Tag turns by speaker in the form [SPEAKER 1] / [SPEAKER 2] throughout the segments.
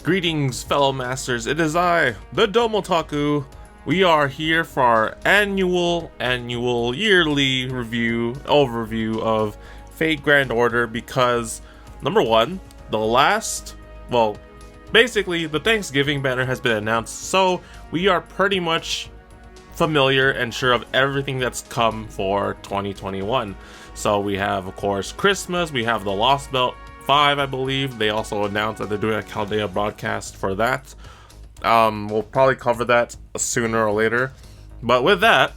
[SPEAKER 1] Greetings, fellow masters. It is I, TheDomotaku. We are here for our annual yearly overview of Fate Grand Order because, number one, basically the Thanksgiving banner has been announced, so we are pretty much familiar and sure of everything that's come for 2021. So we have, of course, Christmas, we have the Lost Belt 5, I believe. They also announced that they're doing a Chaldea broadcast for that. We'll probably cover that sooner or later. But with that,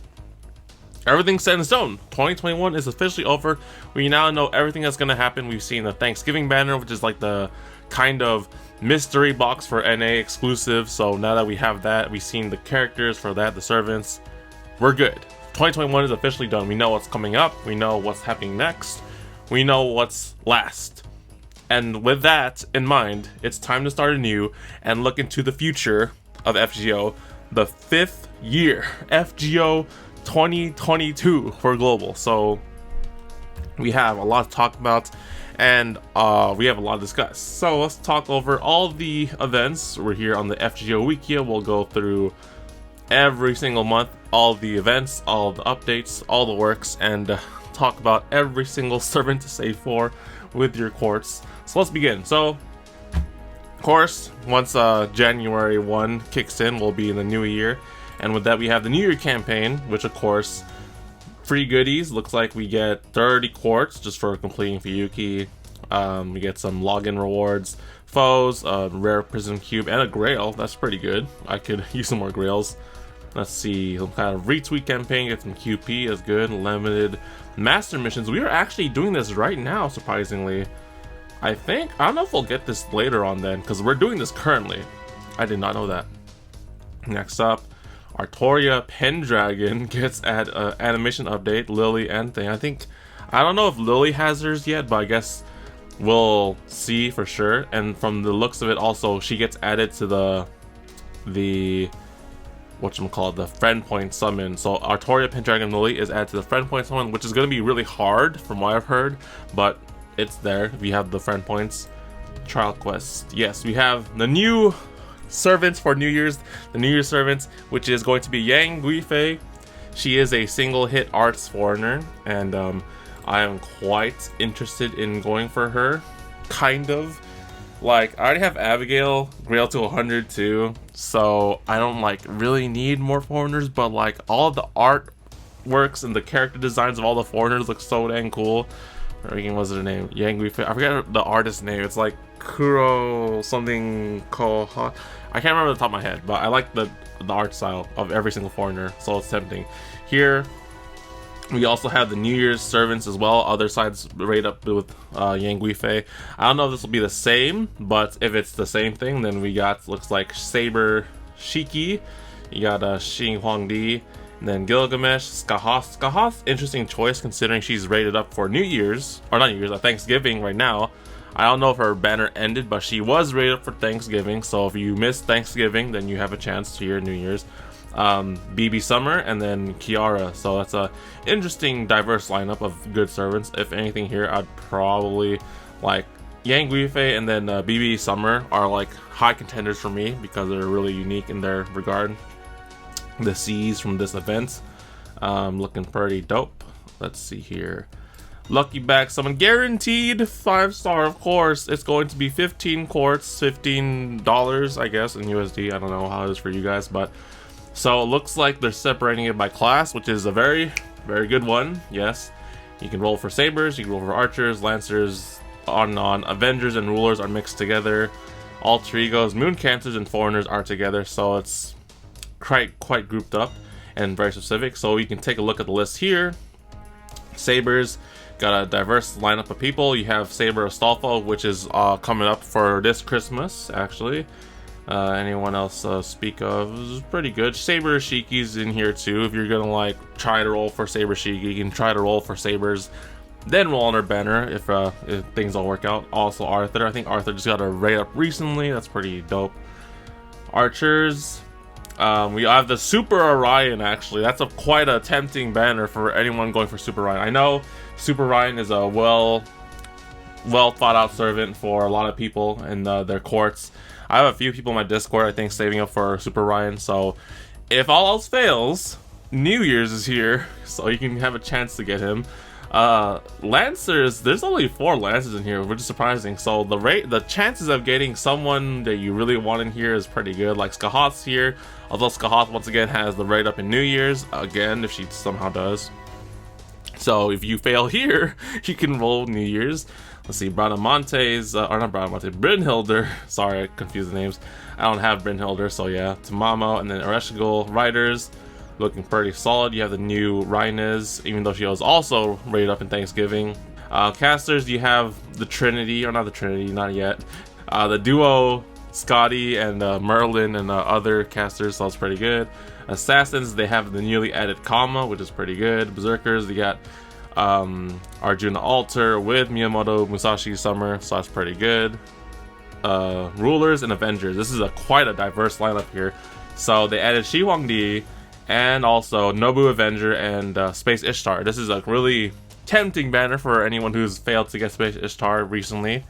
[SPEAKER 1] everything's set in stone. 2021 is officially over. We now know everything that's going to happen. We've seen the Thanksgiving banner, which is like the kind of mystery box for NA exclusive. So now that we have that, we've seen the characters for that, the servants. We're good. 2021 is officially done. We know what's coming up. We know what's happening next. We know what's last. And with that in mind, it's time to start anew and look into the future of FGO, the 5th year, FGO 2022 for global. So we have a lot to talk about and we have a lot to discuss. So let's talk over all the events. We're here on the FGO Wikia. We'll go through every single month, all the events, all the updates, all the works, and talk about every single servant to save for with your courts. So let's begin. So, of course, once January 1 kicks in, we'll be in the new year. And with that, we have the New Year campaign, which, of course, free goodies. Looks like we get 30 quartz just for completing Fuyuki. We get some login rewards, foes, a rare prism cube, and a grail. That's pretty good. I could use some more grails. Let's see, some kind of retweet campaign, get some QP is good. Limited master missions. We are actually doing this right now, surprisingly. I don't know if we'll get this later on then, because we're doing this currently. I did not know that. Next up, Artoria Pendragon gets an animation update, Lily and thing. I don't know if Lily has hers yet, but I guess we'll see for sure. And from the looks of it, also, she gets added to the the friend point summon. So Artoria Pendragon Lily is added to the friend point summon, which is going to be really hard from what I've heard, but it's there if you have the friend points. Trial quest. Yes, we have the new servants for New Year's, the New Year's servants, which is going to be Yang Guifei. She is a single hit arts foreigner, and I am quite interested in going for her. Kind of. Like, I already have Abigail, Grail to 100 too, so I don't really need more foreigners, but all the art works and the character designs of all the foreigners look so dang cool. What's her name? Yang Guifei. I forget the artist's name. It's like Kuro something Koha. I can't remember the top of my head, but I like the art style of every single foreigner, so it's tempting. Here we also have the New Year's servants as well. Other sides right up with Yang Guifei. I don't know if this will be the same, but if it's the same thing, then we got, looks like Saber Shiki. You got Xing Huangdi. And then Gilgamesh, Skahoth. Skahoth, interesting choice considering she's rated up for Thanksgiving right now. I don't know if her banner ended, but she was rated up for Thanksgiving. So if you missed Thanksgiving, then you have a chance to your New Year's. BB Summer, and then Kiara. So that's a interesting, diverse lineup of good servants. If anything here, I'd probably like Yang Guifei and then BB Summer are high contenders for me because they're really unique in their regard. The C's from this event looking pretty dope. Let's see here. Lucky Bag Summon guaranteed 5-star, of course. It's going to be 15 quartz, $15 I guess in USD. I don't know how it is for you guys, but so it looks like they're separating it by class, which is a very, very good one. Yes, you can roll for sabers, you can roll for archers, lancers, on and on. Avengers and rulers are mixed together. Alter egos, moon cancers, and foreigners are together. So it's quite grouped up and very specific. So you can take a look at the list here. Sabers got a diverse lineup of people. You have Saber Astolfo, which is coming up for this Christmas actually. Anyone else speak of is pretty good. Saber Shiki's in here too. If you're gonna try to roll for Saber Shiki, you can try to roll for Sabers, then roll on her banner if things don't work out. Also Arthur, I think Arthur just got a rate up recently. That's pretty dope. Archers, we have the Super Orion. Actually, that's quite a tempting banner for anyone going for Super Orion. I know Super Orion is a well thought out servant for a lot of people in their courts. I have a few people in my Discord, I think, saving up for Super Ryan. So if all else fails, New Year's is here, so you can have a chance to get him. Lancers, there's only 4 Lancers in here, which is surprising. So the chances of getting someone that you really want in here is pretty good. Like Skahoth's here, although Skahoth once again has the rate up in New Year's, again, if she somehow does. So if you fail here, you can roll New Year's. Let's see, Bradamonte's, or not Bradamonte, Brynhilder. Sorry, I confused the names. I don't have Brynhilder, so yeah. Tamamo, and then Ereshkigal Riders, looking pretty solid. You have the new Rhaenys, even though she was also rated up in Thanksgiving. Casters, you have the Trinity, or not the Trinity, not yet. The duo, Scotty and Merlin, and other casters, so that's pretty good. Assassins, they have the newly added Kama, which is pretty good. Berserkers, they got Arjuna Alter with Miyamoto Musashi Summer, so that's pretty good. Rulers and Avengers, this is quite a diverse lineup here. So they added Shi Huangdi and also Nobu Avenger and Space Ishtar. This is a really tempting banner for anyone who's failed to get Space Ishtar recently.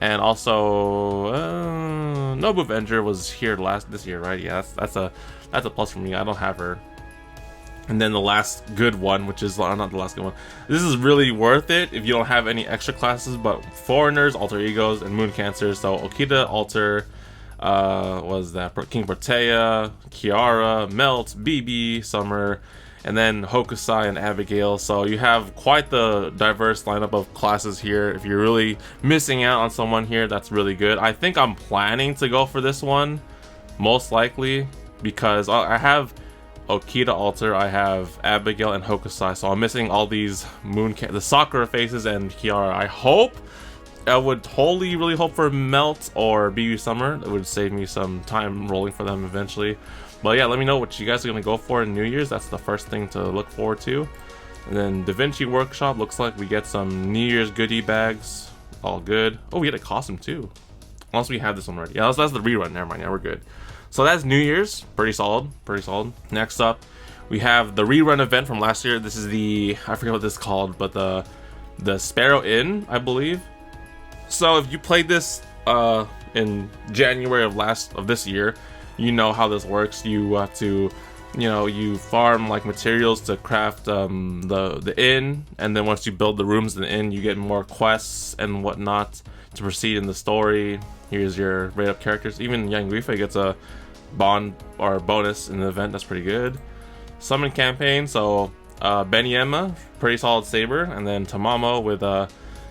[SPEAKER 1] And also Nobu Avenger was here this year, right? Yeah, that's a plus for me. I don't have her. And then the last good one, which is not the last good one. This is really worth it if you don't have any extra classes, but Foreigners, Alter Egos, and Moon Cancers. So Okita, Alter, was that King Protea, Kiara, Melt, BB, Summer, and then Hokusai and Abigail. So you have quite the diverse lineup of classes here. If you're really missing out on someone here, that's really good. I think I'm planning to go for this one, most likely, because I have Okita Alter, I have Abigail and Hokusai, so I'm missing all these the Sakura faces and Kiara. I would totally really hope for Melt or BB Summer. It would save me some time rolling for them eventually. But yeah, let me know what you guys are going to go for in New Year's. That's the first thing to look forward to. And then Da Vinci Workshop, looks like we get some New Year's goodie bags. All good. Oh, we get a costume too. Unless we have this one already. Yeah, that's the rerun. Never mind. Yeah, we're good. So that's New Year's. Pretty solid. Pretty solid. Next up, we have the rerun event from last year. This is I forget what this is called, but the Sparrow Inn, I believe. So if you played this in January of this year, you know how this works. You have to, you farm like materials to craft the inn, and then once you build the rooms in the inn, you get more quests and whatnot to proceed in the story. Here's your rate up characters. Even Yang Guifei gets a bond or a bonus in the event. That's pretty good. Summon campaign, so Benyema, pretty solid saber, and then Tamamo with a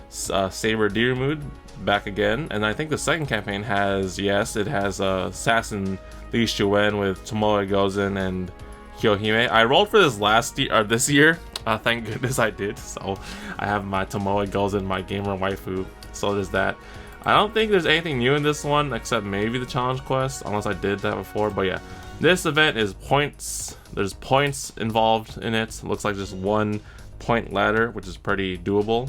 [SPEAKER 1] Saber Dirmud back again. And I think the second campaign has Assassin Li Shuen with Tomoe Gozen and Kyohime. I rolled for this year. Thank goodness I did. So I have my Tomoe Gozen, my gamer waifu. So there's that. I don't think there's anything new in this one except maybe the challenge quest, unless I did that before. But yeah, this event is points. There's points involved in it. It looks like just 1 point ladder, which is pretty doable.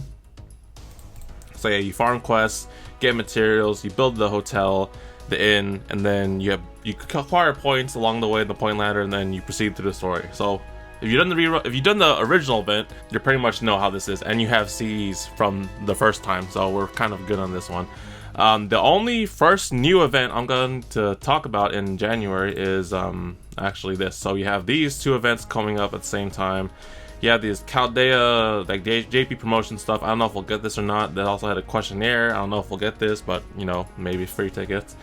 [SPEAKER 1] So yeah, you farm quests, get materials, you build the hotel, the inn, and then you acquire points along the way in the point ladder, and then you proceed through the story. So if you've done the original event, you pretty much know how this is, and you have CDs from the first time, so we're kind of good on this one. The only first new event I'm going to talk about in January is actually this. So you have these 2 events coming up at the same time. You have these Chaldea, like JP promotion stuff. I don't know if we'll get this or not. They also had a questionnaire. I don't know if we'll get this, but maybe free tickets.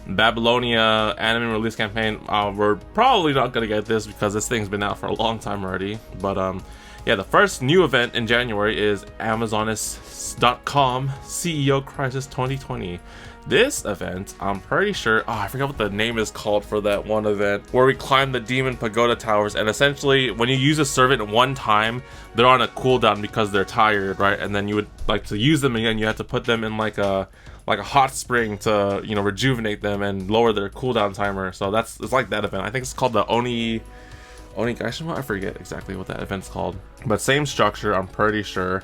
[SPEAKER 1] Babylonia anime release campaign. We're probably not gonna get this because this thing's been out for a long time already. But yeah, the first new event in January is Amazonas.com CEO Crisis 2020. This event, I'm pretty sure, I forget what the name is called for that one event, where we climb the Demon Pagoda Towers, and essentially, when you use a servant one time, they're on a cooldown because they're tired, right? And then you would like to use them again, you have to put them in like a hot spring to, rejuvenate them and lower their cooldown timer. So it's like that event. I think it's called the Onigashima? I forget exactly what that event's called. But same structure, I'm pretty sure.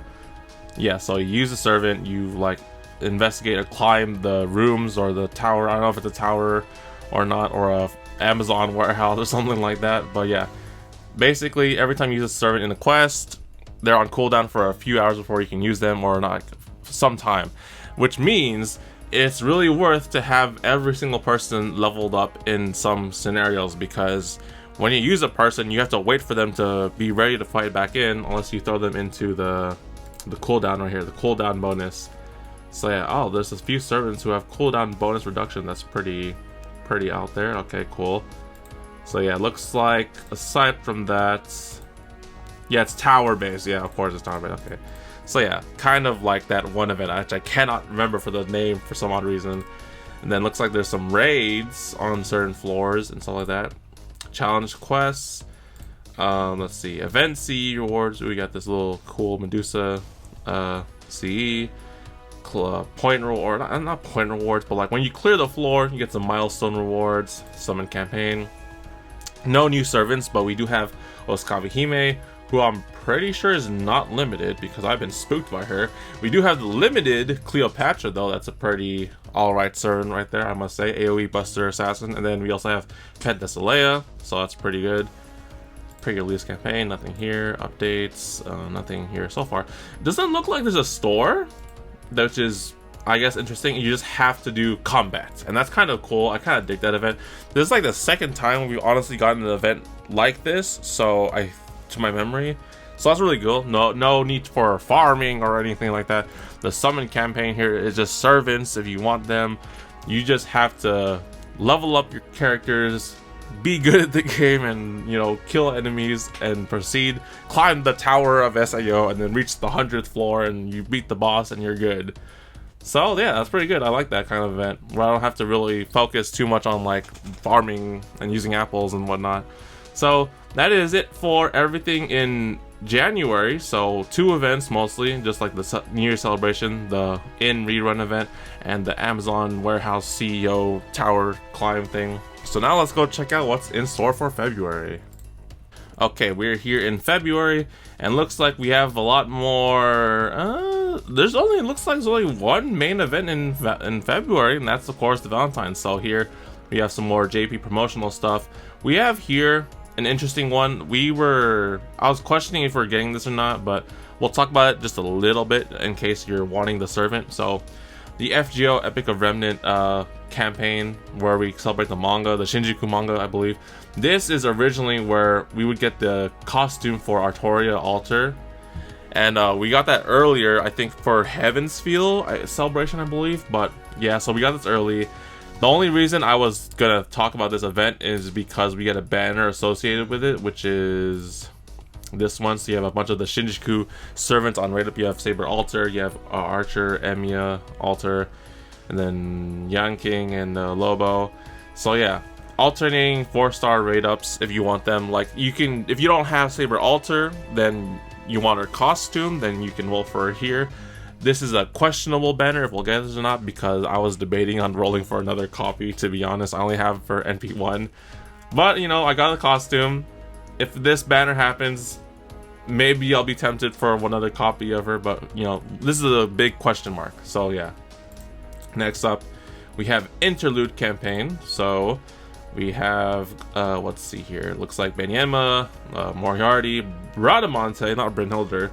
[SPEAKER 1] Yeah, so you use a servant, you investigate or climb the rooms or the tower. I don't know if it's a tower or not, or a Amazon warehouse or something like that. But yeah, basically every time you use a servant in a quest, they're on cooldown for a few hours before you can use them, or not some time. Which means it's really worth to have every single person leveled up in some scenarios, because when you use a person, you have to wait for them to be ready to fight back in, unless you throw them into the cooldown right here, the cooldown bonus. So yeah, oh, there's a few servants who have cooldown bonus reduction. That's pretty out there. Okay, cool. So yeah, looks like aside from that, yeah, it's tower based. Yeah, of course it's tower based. Okay. So yeah, kind of like that one event, which I cannot remember for the name for some odd reason. And then looks like there's some raids on certain floors and stuff like that. Challenge quests. Let's see, event CE rewards. We got this little cool Medusa CE point reward, not point rewards, but like when you clear the floor, you get some milestone rewards. Summon campaign. No new servants, but we do have Osakawa Hime, who I'm pretty sure is not limited because I've been spooked by her. We do have the limited Cleopatra though. That's a pretty alright servant right there, I must say. AoE Buster Assassin. And then we also have Penthesilea, so that's pretty good. Pre-release campaign, nothing here. Updates, nothing here so far. Doesn't look like there's a store, which is, I guess, interesting. You just have to do combat, and that's kind of cool. I kind of dig that event. This is like the second time we've honestly gotten an event like this, so to my memory, so that's really cool. No need for farming or anything like that. The summon campaign here is just servants. If you want them, you just have to level up your characters, be good at the game, and kill enemies and proceed, climb the tower of SAO, and then reach the 100th floor and you beat the boss and you're good. So yeah, that's pretty good. I like that kind of event where I don't have to really focus too much on like farming and using apples and whatnot. So that is it for everything in January. So 2 events mostly, just like the New Year celebration, the in rerun event, and the Amazon warehouse CEO tower climb thing. So now let's go check out what's in store for February. Okay, we're here in February, and looks like we have a lot more. Looks like there's only one main event in February, and that's of course the Valentine's. So here we have some more JP promotional stuff. We have here an interesting one. I was questioning if we're getting this or not, but we'll talk about it just a little bit in case you're wanting the servant. So the FGO Epic of Remnant campaign, where we celebrate the manga, the Shinjuku manga, I believe. This is originally where we would get the costume for Artoria Altar, and we got that earlier, I think, for Heaven's Feel celebration, I believe. But yeah, so we got this early. The only reason I was gonna talk about this event is because we get a banner associated with it, which is this one. So you have a bunch of the Shinjuku servants on right up. You have Saber Altar, you have Archer, Emiya Altar, and then Yanking and Lobo. So yeah, alternating 4-star rate ups if you want them. Like you can, if you don't have Saber Altar, then you want her costume, then you can roll for her here. This is a questionable banner if we'll get this or not, because I was debating on rolling for another copy, to be honest. I only have for NP1, but I got a costume. If this banner happens, maybe I'll be tempted for one other copy of her, but this is a big question mark. So yeah. Next up, we have Interlude campaign. So we have let's see here. Looks like Benyema, Moriarty, Bradamante, not Brynhilder,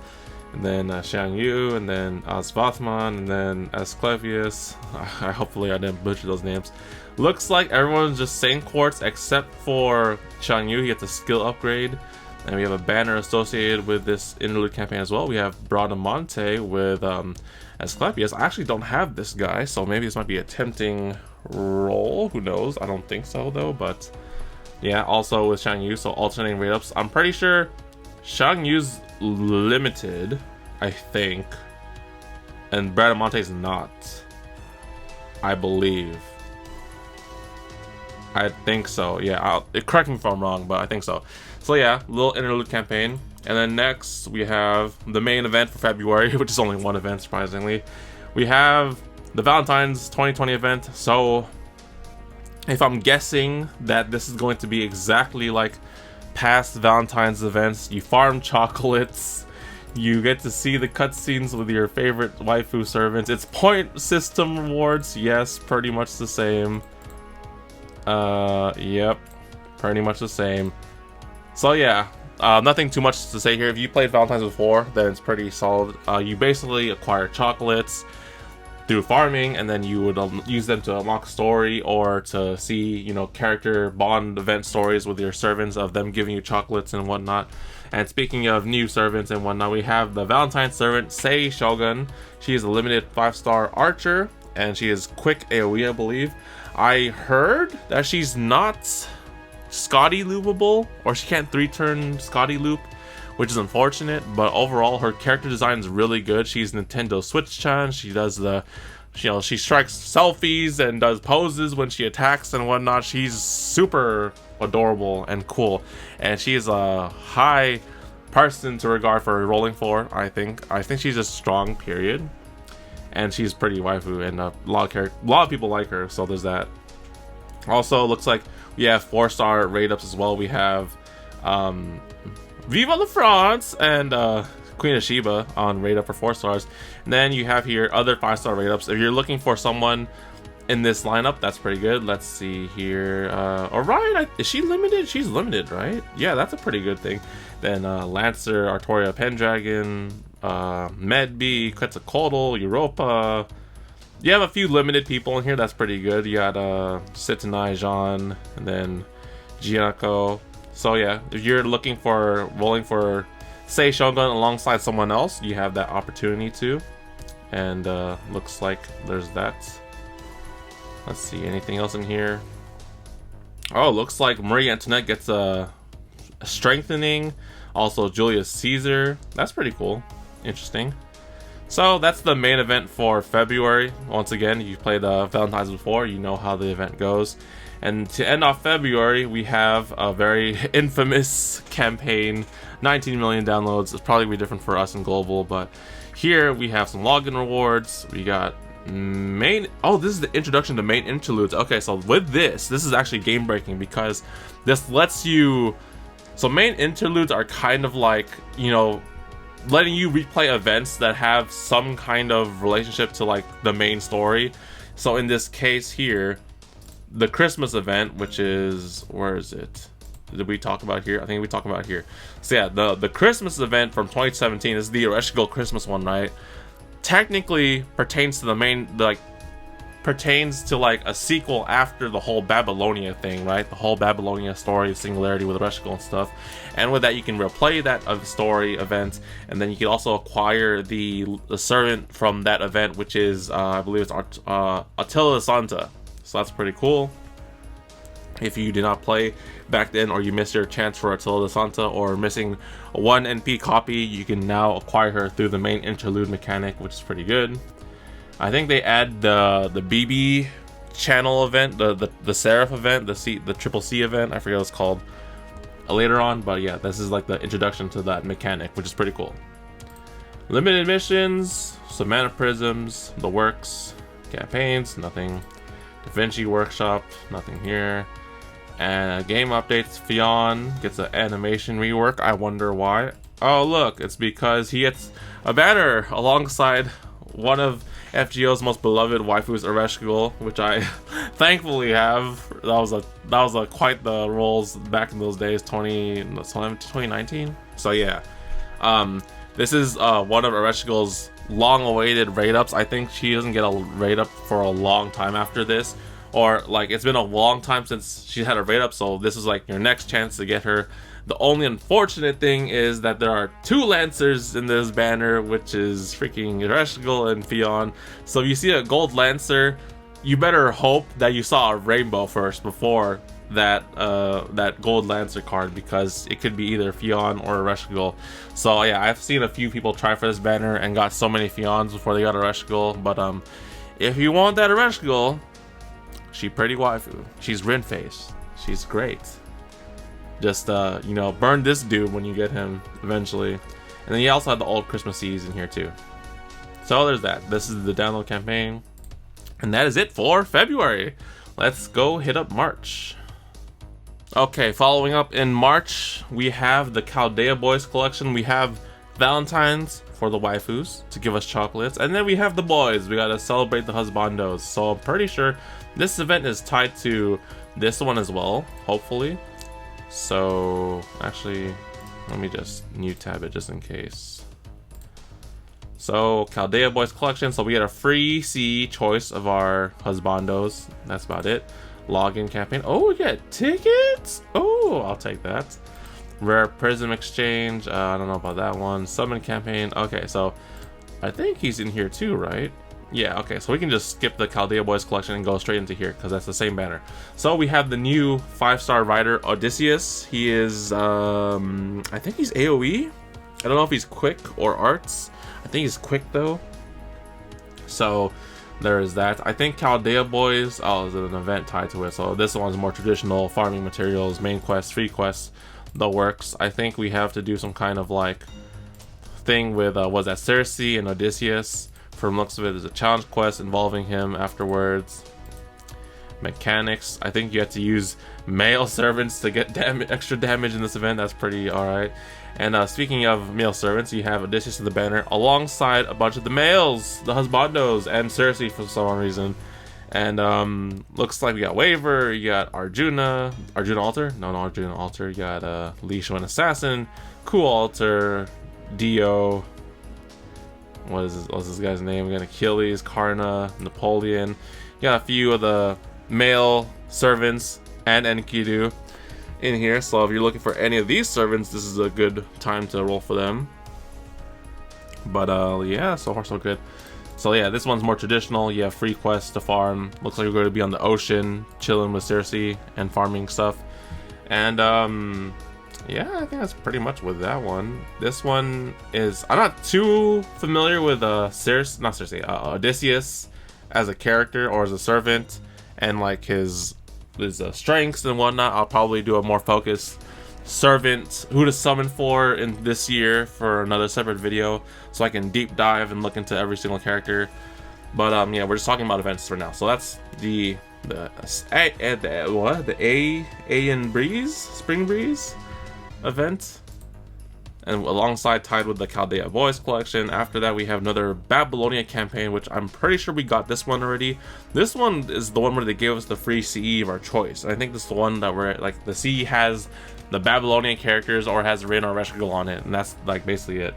[SPEAKER 1] and then Shang Yu, and then Asvathman, and then Asclepius. Hopefully I didn't butcher those names. Looks like everyone's just same quartz except for Shang Yu. He gets a skill upgrade. And we have a banner associated with this interlude campaign as well. We have Bradamante with Asclepius. I actually don't have this guy, so maybe this might be a tempting roll. Who knows? I don't think so though, but yeah, also with Shang Yu, so alternating rate ups. I'm pretty sure Shang Yu's limited, I think, and Bradamante's not, I believe. I think so, yeah. Correct me if I'm wrong, but I think so. So yeah, little interlude campaign. And then next we have the main event for February, which is only one event, surprisingly. We have the Valentine's 2020 event. So if I'm guessing that this is going to be exactly like past Valentine's events, you farm chocolates, you get to see the cutscenes with your favorite waifu servants. It's point system rewards, yes, pretty much the same. Yep, pretty much the same. So yeah, nothing too much to say here. If you played Valentine's before, then it's pretty solid. You basically acquire chocolates. through farming, and then you would use them to unlock story or to see, you know, character bond event stories with your servants of them giving you chocolates and whatnot. And speaking of new servants and whatnot, we have the Valentine servant Sei Shogun. She is a limited 5-star archer, and she is quick AoE, I believe. I heard that she's not Scotty loopable, or she can't 3-turn Scotty loop, which is unfortunate, but overall her character design is really good. She's Nintendo Switch-chan. She does the, you know, she strikes selfies and does poses when she attacks and whatnot. She's super adorable and cool, and she is a high person to regard for rolling for. I think she's just strong, period, and she's pretty waifu, and a lot of people like her, so there's that. Also, looks like we have 4-star rate ups as well. We have Viva la France and Queen of Sheba on rate up for 4 stars, and then you have here other 5-star rate ups. If you're looking for someone in this lineup, that's pretty good. Let's see here. Orion, is she limited? She's limited, right? Yeah, that's a pretty good thing. Then Lancer, Artoria Pendragon, Medb, Quetzalcoatl, Europa. You have a few limited people in here. That's pretty good. You got Sitanai Jean, and then Gianco. So yeah, if you're looking for rolling for Sei Shogun alongside someone else, you have that opportunity too. And looks like there's that. Let's see, anything else in here? Oh, looks like Marie Antoinette gets a strengthening. Also Julius Caesar. That's pretty cool. Interesting. So that's the main event for February. Once again, you played Valentine's before, you know how the event goes. And to end off February, we have a very infamous campaign. 19 million downloads. It's probably be different for us in global, but here we have some login rewards. We got main, oh, this is the introduction to main interludes. Okay, so with this is actually game breaking, because this lets you, so main interludes are kind of like, you know, letting you replay events that have some kind of relationship to like the main story. So in this case here, the Christmas event, which is, where is it? Did we talk about here? I think we talked about here. So yeah, the Christmas event from 2017 is the Ereshkigal Christmas one, right? Technically pertains to the main, pertains to like a sequel after the whole Babylonia thing, right? The whole Babylonia story, singularity with Ereshkigal and stuff. And with that, you can replay that story event, and then you can also acquire the servant from that event, which is I believe it's Attila Santa. So that's pretty cool. If you did not play back then, or you missed your chance for Attila Santa, or missing one NP copy, you can now acquire her through the main interlude mechanic, which is pretty good. I think they add the BB channel event, the Seraph event, the Triple C event, I forget what it's called, later on, but yeah, this is like the introduction to that mechanic, which is pretty cool. Limited missions, Savannah Prisms, the works, campaigns, nothing. Da Vinci Workshop, nothing here. And game updates, Fionn gets an animation rework. I wonder why. Oh look, it's because he gets a banner alongside one of FGO's most beloved waifus, Ereshkigal, which I thankfully have. That was a quite the rolls back in those days, 2019. So yeah, this is one of Ereshkigal's long-awaited raid ups. I think she doesn't get a raid up for a long time after this, or like it's been a long time since she had a raid up, so this is like your next chance to get her. The only unfortunate thing is that there are 2 Lancers in this banner, which is freaking Ereshkigal and Fionn. So if you see a gold Lancer, you better hope that you saw a rainbow first before that that gold Lancer card, because it could be either Fionn or Ereshkigal. So yeah, I've seen a few people try for this banner and got so many Fionns before they got Ereshkigal. But if you want that Ereshkigal, she pretty waifu. She's Rin face. She's great. Just you know, burn this dude when you get him eventually. And then you also have the old Christmas seeds in here too. So there's that. This is the download campaign, and that is it for February. Let's go hit up March. Okay, following up in March, we have the Chaldea Boys collection. We have Valentine's for the waifus to give us chocolates, and then we have the boys. We gotta celebrate the husbandos. So I'm pretty sure this event is tied to this one as well, hopefully. So actually, let me just new tab it just in case. So Chaldea Boys Collection. So we get a free CE choice of our husbandos. That's about it. Login campaign. Oh, we get tickets. Oh, I'll take that. Rare Prism Exchange. I don't know about that one. Summon campaign. Okay, so I think he's in here too, right? Yeah, okay, so we can just skip the Chaldea Boys Collection and go straight into here because that's the same banner. So we have the new 5-star rider, Odysseus. He is, I think he's AoE. I don't know if he's quick or arts. I think he's quick though. So there is that. I think Chaldea Boys, oh, there's an event tied to it. So this one's more traditional, farming materials, main quests, free quests, the works. I think we have to do some kind of like thing with, was that Circe and Odysseus? From looks of it, there's a challenge quest involving him afterwards. Mechanics. I think you have to use male servants to get extra damage in this event. That's pretty alright. And speaking of male servants, you have Odysseus to the banner alongside a bunch of the males, the husbandos, and Circe for some reason. And looks like we got Waver, you got Arjuna Altar? No, Arjuna Altar. You got Lee Shuan Assassin, Cool Altar, Dio. What's this guy's name again? Achilles, Karna, Napoleon. You got a few of the male servants and Enkidu in here. So if you're looking for any of these servants, this is a good time to roll for them. But yeah, so far so good. So yeah, this one's more traditional. You have free quests to farm. Looks like you're going to be on the ocean, chilling with Circe and farming stuff. And yeah, I think that's pretty much with that one. This one is, I'm not too familiar with Odysseus as a character or as a servant, and like his strengths and whatnot. I'll probably do a more focused servant who to summon for in this year for another separate video, so I can deep dive and look into every single character. But yeah, we're just talking about events for now. So that's the Spring Breeze event, and alongside tied with the Chaldea Boys Collection. After that, we have another Babylonia campaign, which I'm pretty sure we got this one already. This one is the one where they gave us the free CE of our choice. I think this is the one that we're like, the CE has the Babylonian characters or has Rin or Reshkigal on it, and that's like basically it.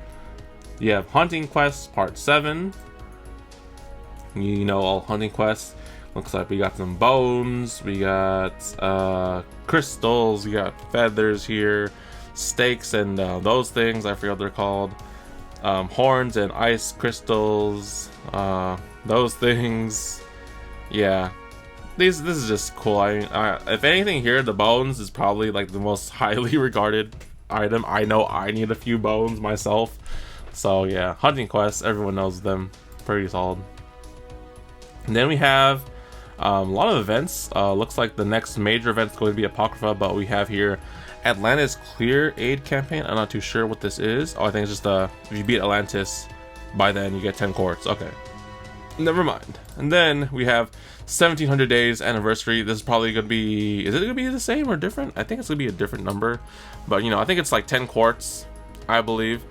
[SPEAKER 1] You have Hunting Quests Part 7. You know, all hunting quests. Looks like we got some bones, we got crystals, we got feathers here, stakes and those things, I forget what they're called, horns and ice crystals, those things. Yeah, this is just cool. If anything here, the bones is probably like the most highly regarded item. I know I need a few bones myself, so yeah, hunting quests, everyone knows them, pretty solid. And then we have a lot of events. Looks like the next major event is going to be Apocrypha, but we have here Atlantis Clear Aid campaign. I'm not too sure what this is. Oh, I think it's just if you beat Atlantis by then you get 10 quartz. Okay, never mind. And then we have 1700 days anniversary. This is probably gonna be, is it gonna be the same or different? I think it's gonna be a different number, but you know, I think it's like 10 quartz, I believe.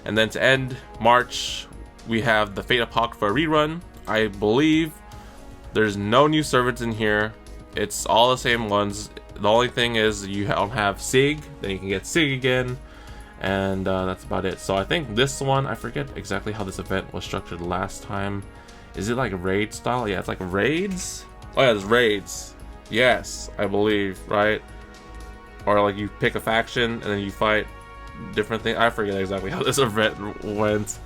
[SPEAKER 1] And then to end March, we have the Fate Apocrypha rerun. I believe there's no new servants in here. It's all the same ones. The only thing is you don't have Sig, then you can get Sig again, and that's about it. So I think this one, I forget exactly how this event was structured last time. Is it like raid style? Yeah, it's like raids. Oh yeah, it's raids. Yes, I believe, right? Or like you pick a faction and then you fight different things. I forget exactly how this event went.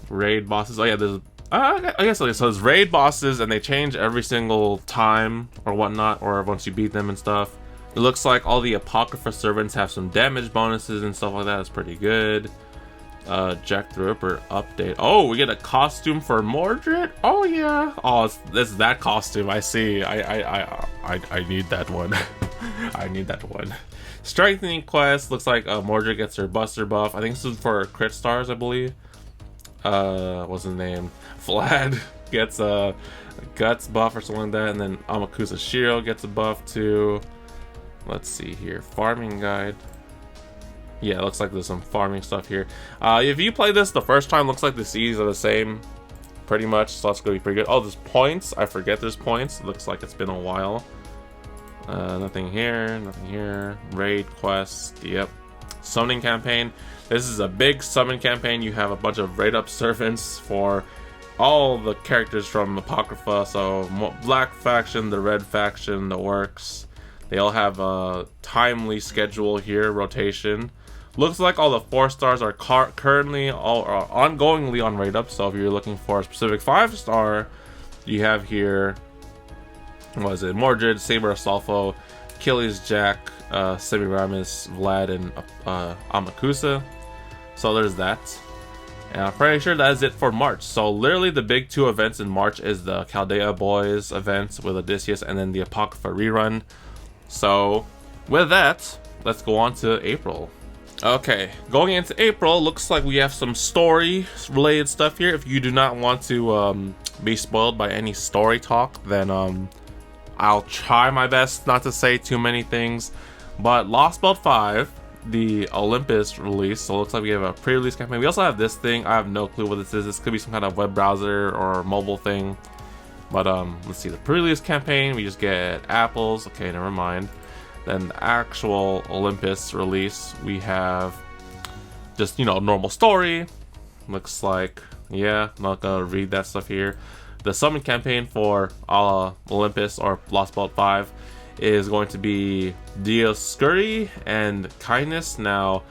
[SPEAKER 1] Raid bosses. Oh yeah, there's I guess so. There's raid bosses, and they change every single time or whatnot, or once you beat them and stuff. It looks like all the Apocrypha servants have some damage bonuses and stuff like that. It's pretty good. Jack the Ripper update. Oh, we get a costume for Mordred. Oh yeah. Oh, it's that costume. I see. I need that one. I need that one. Strengthening quest. Looks like Mordred gets her Buster buff. I think this is for crit stars, I believe. What's his name? Vlad gets a guts buff or something like that, and then Amakusa Shiro gets a buff too. Let's see here. Farming guide. Yeah, it looks like there's some farming stuff here. If you play this the first time, looks like the C's are the same, pretty much. So that's gonna be pretty good. Oh, there's points. I forget there's points. It looks like it's been a while. Nothing here. Nothing here. Raid quest. Yep. Summoning campaign. This is a big summon campaign. You have a bunch of rate up servants for all the characters from Apocrypha. So Black Faction, the Red Faction, the Orcs. They all have a timely schedule here, rotation. Looks like all the 4 stars are currently ongoingly on rate up. So if you're looking for a specific 5-star, you have here, what is it? Mordred, Saber Astolfo, Achilles, Jack, Semiramis, Vlad, and Amakusa. So there's that. And I'm pretty sure that is it for March. So literally the big 2 events in March is the Chaldea Boys event with Odysseus and then the Apocrypha rerun. So with that, let's go on to April. Okay, going into April, looks like we have some story related stuff here. If you do not want to be spoiled by any story talk, then I'll try my best not to say too many things. But Lost Belt 5, the Olympus release, so it looks like we have a pre-release campaign. We also have this thing. I have no clue what this is. This could be some kind of web browser or mobile thing. But let's see, the pre-release campaign, we just get apples. Okay, never mind. Then the actual Olympus release, we have just, you know, normal story. Looks like, yeah, not gonna read that stuff here. The summon campaign for Olympus or Lost Belt 5 is going to be Dioscuri and Kindness. Now,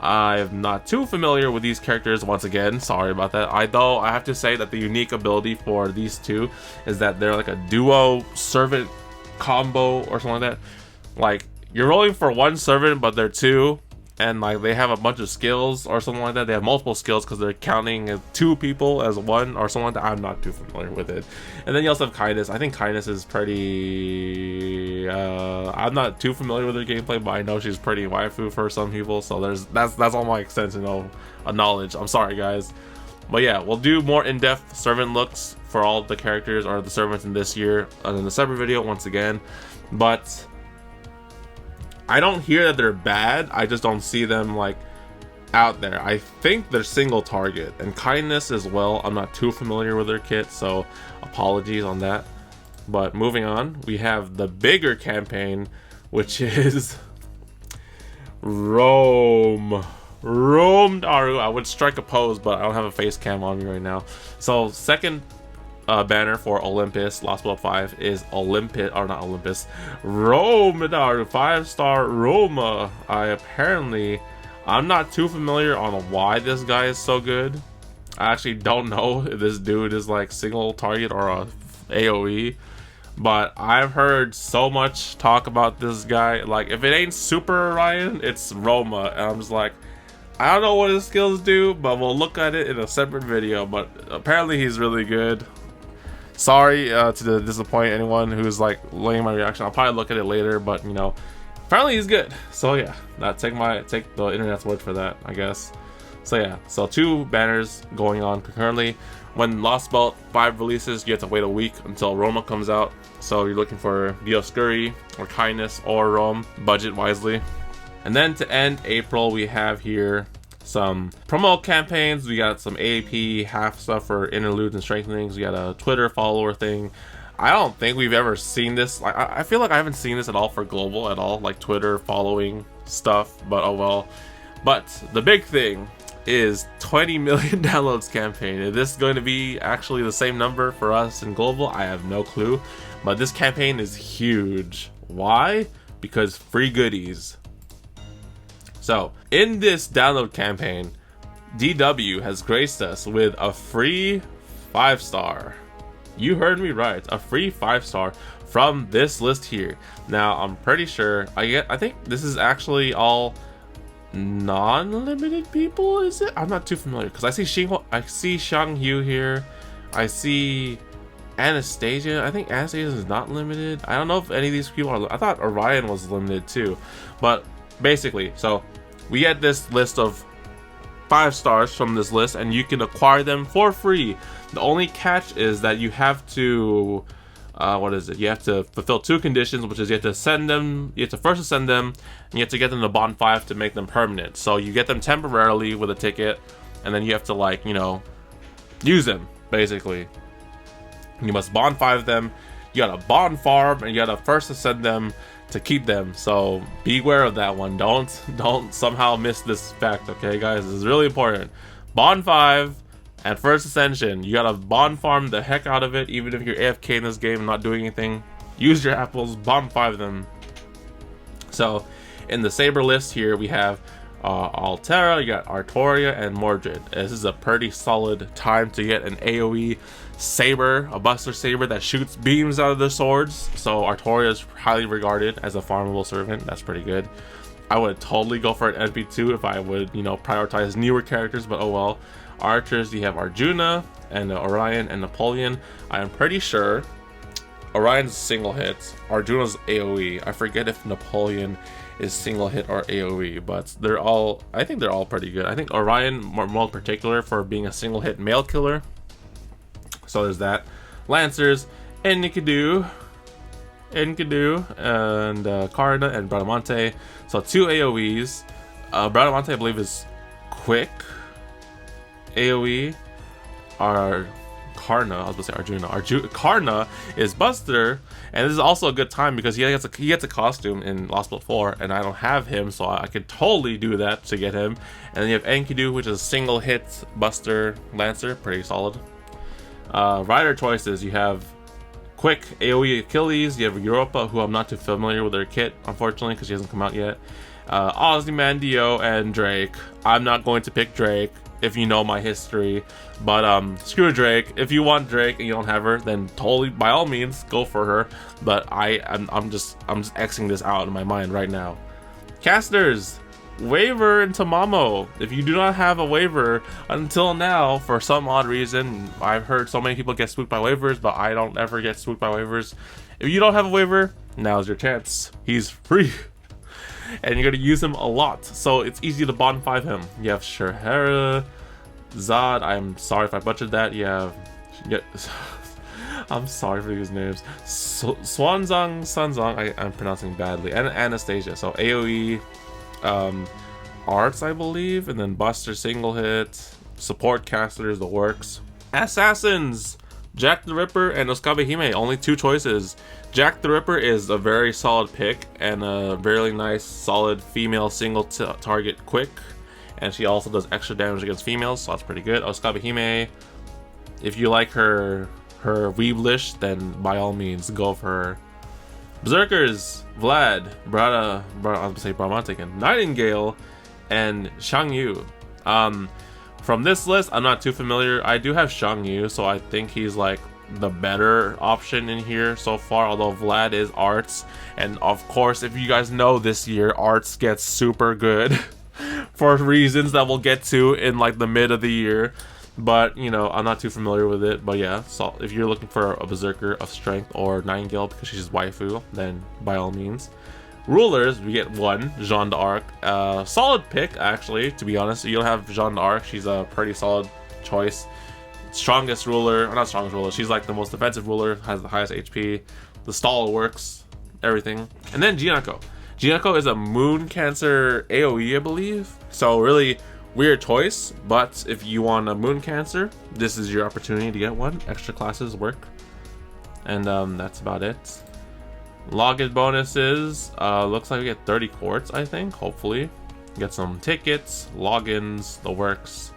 [SPEAKER 1] I'm not too familiar with these characters once again, sorry about that. I have to say that the unique ability for these 2 is that they're like a duo servant combo or something like that. Like, you're rolling for 1 servant, but they're 2, and like they have a bunch of skills or something like that. They have multiple skills because they're counting 2 people as 1 or something like that. I'm not too familiar with it. And then you also have Kindness. I think Kindness is pretty I'm not too familiar with her gameplay, but I know she's pretty waifu for some people, so that's all my extent of knowledge. I'm sorry guys, but yeah, we'll do more in-depth servant looks for all the characters or the servants in this year in a separate video once again. But I don't hear that they're bad, I just don't see them like out there. I think they're single target, and Kindness as well. I'm not too familiar with their kit, so apologies on that. But moving on, we have the bigger campaign, which is Rome Daru. I would strike a pose, but I don't have a face cam on me right now. So second banner for Olympus, Lost Belt 5 is Rome Daru, 5-star Roma. I'm not too familiar on why this guy is so good. I actually don't know if this dude is like single target or a AoE, but I've heard so much talk about this guy. Like, if it ain't Super Orion, it's Roma, and I'm just like, I don't know what his skills do, but we'll look at it in a separate video. But apparently he's really good. Sorry to disappoint anyone who's like laying my reaction. I'll probably look at it later, but you know, apparently he's good. So yeah, take the internet's word for that, I guess. So yeah, so 2 banners going on concurrently. When Lost Belt 5 releases, you have to wait a week until Roma comes out. So you're looking for Dioscuri or Kindness or Rome, budget wisely. And then to end April, we have here some promo campaigns. We got some AAP half stuff for interludes and strengthenings. We got a Twitter follower thing. I don't think we've ever seen this. Like, I feel like I haven't seen this at all for global at all, like Twitter following stuff, but oh well. But the big thing is 20 million downloads campaign. Is this going to be actually the same number for us in global? I have no clue, but this campaign is huge. Why? Because free goodies. So in this download campaign, DW has graced us with a free 5-star. You heard me right, a free 5-star from this list here. Now I'm pretty sure I think this is actually all non-limited people, is it? I'm not too familiar because I see Shang Yu here. I see Anastasia. I think Anastasia is not limited. I don't know if any of these people are. I thought Orion was limited too. But basically, so we get this list of 5 stars from this list, and you can acquire them for free. The only catch is that you have to you have to fulfill 2 conditions, which is you have to send them, you have to first send them, and you have to get them to bond 5 to make them permanent. So you get them temporarily with a ticket, and then you have to, like, you know, use them basically. You must bond 5 them. You gotta bond farm, and you gotta first send them to keep them. So beware of that one. Don't somehow miss this fact, okay, guys? This is really important. Bond 5 and First Ascension. You gotta bond farm the heck out of it, even if you're AFK in this game, not doing anything. Use your apples, bond 5 them. So in the Saber list here, we have Altera, you got Artoria, and Mordred. This is a pretty solid time to get an AoE Saber, a Buster Saber that shoots beams out of the swords. So Artoria is highly regarded as a farmable servant. That's pretty good. I would totally go for an NP2 if I would, you know, prioritize newer characters, but oh well. Archers, you have Arjuna and Orion and Napoleon. I am pretty sure Orion's single hit, Arjuna's AoE. I forget if Napoleon is single hit or AoE, but they're all, I think they're all pretty good. I think Orion more particular for being a single hit male killer. So there's that. Lancers, Enkidu, and Karna and Bradamante. So 2 AoEs. Bradamante I believe is quick AoE. Karna, I was gonna say Arjuna. Karna is Buster, and this is also a good time because he gets a costume in Lost Bolt 4, and I don't have him, so I could totally do that to get him. And then you have Enkidu, which is a single hit Buster Lancer, pretty solid. Rider choices, you have quick AoE Achilles, you have Europa, who I'm not too familiar with their kit, unfortunately, because she hasn't come out yet. Ozymandias and Drake. I'm not going to pick Drake if you know my history, but screw Drake. If you want Drake and you don't have her, then totally by all means go for her, but I'm just Xing this out in my mind right now. Casters, Waver and Tamamo. If you do not have a Waver until now, for some odd reason, I've heard so many people get spooked by Wavers, but I don't ever get spooked by Wavers. If you don't have a Waver, now's your chance. He's free. And you're gonna use him a lot, so it's easy to bond 5 him. You have Shahara, Zod, I'm sorry if I butchered that. You have, I'm sorry for these names. Swanzong, Sunzong, I'm pronouncing badly, and Anastasia. So AoE, Arts, I believe, and then Buster single hit, support casters, the works. Assassins, Jack the Ripper and Oskabe Hime, only 2 choices. Jack the Ripper is a very solid pick and a very nice solid female single target quick, and she also does extra damage against females, so that's pretty good. Oskabe Hime, if you like her Weeblish, then by all means go for her. Berserkers, Vlad, I was gonna say Bramante again, Nightingale, and Shang Yu. From this list, I'm not too familiar. I do have Shang Yu, so I think he's like the better option in here so far, although Vlad is Arts, and of course, if you guys know, this year Arts gets super good for reasons that we'll get to in like the mid of the year, but you know, I'm not too familiar with it. But yeah, so if you're looking for a Berserker of strength or Nightingale because she's waifu, then by all means. Rulers, we get 1, Jeanne d'Arc. Solid pick, actually, to be honest. You don't have Jeanne d'Arc, she's a pretty solid choice. Strongest ruler, or not strongest ruler, she's like the most defensive ruler, has the highest HP, the stall works, everything. And then Jinako. Jinako is a Moon Cancer AoE, I believe. So really weird choice, but if you want a Moon Cancer, this is your opportunity to get one. Extra classes work. And that's about it. Login bonuses, looks like we get 30 quartz, I think, hopefully. Get some tickets, logins, the works.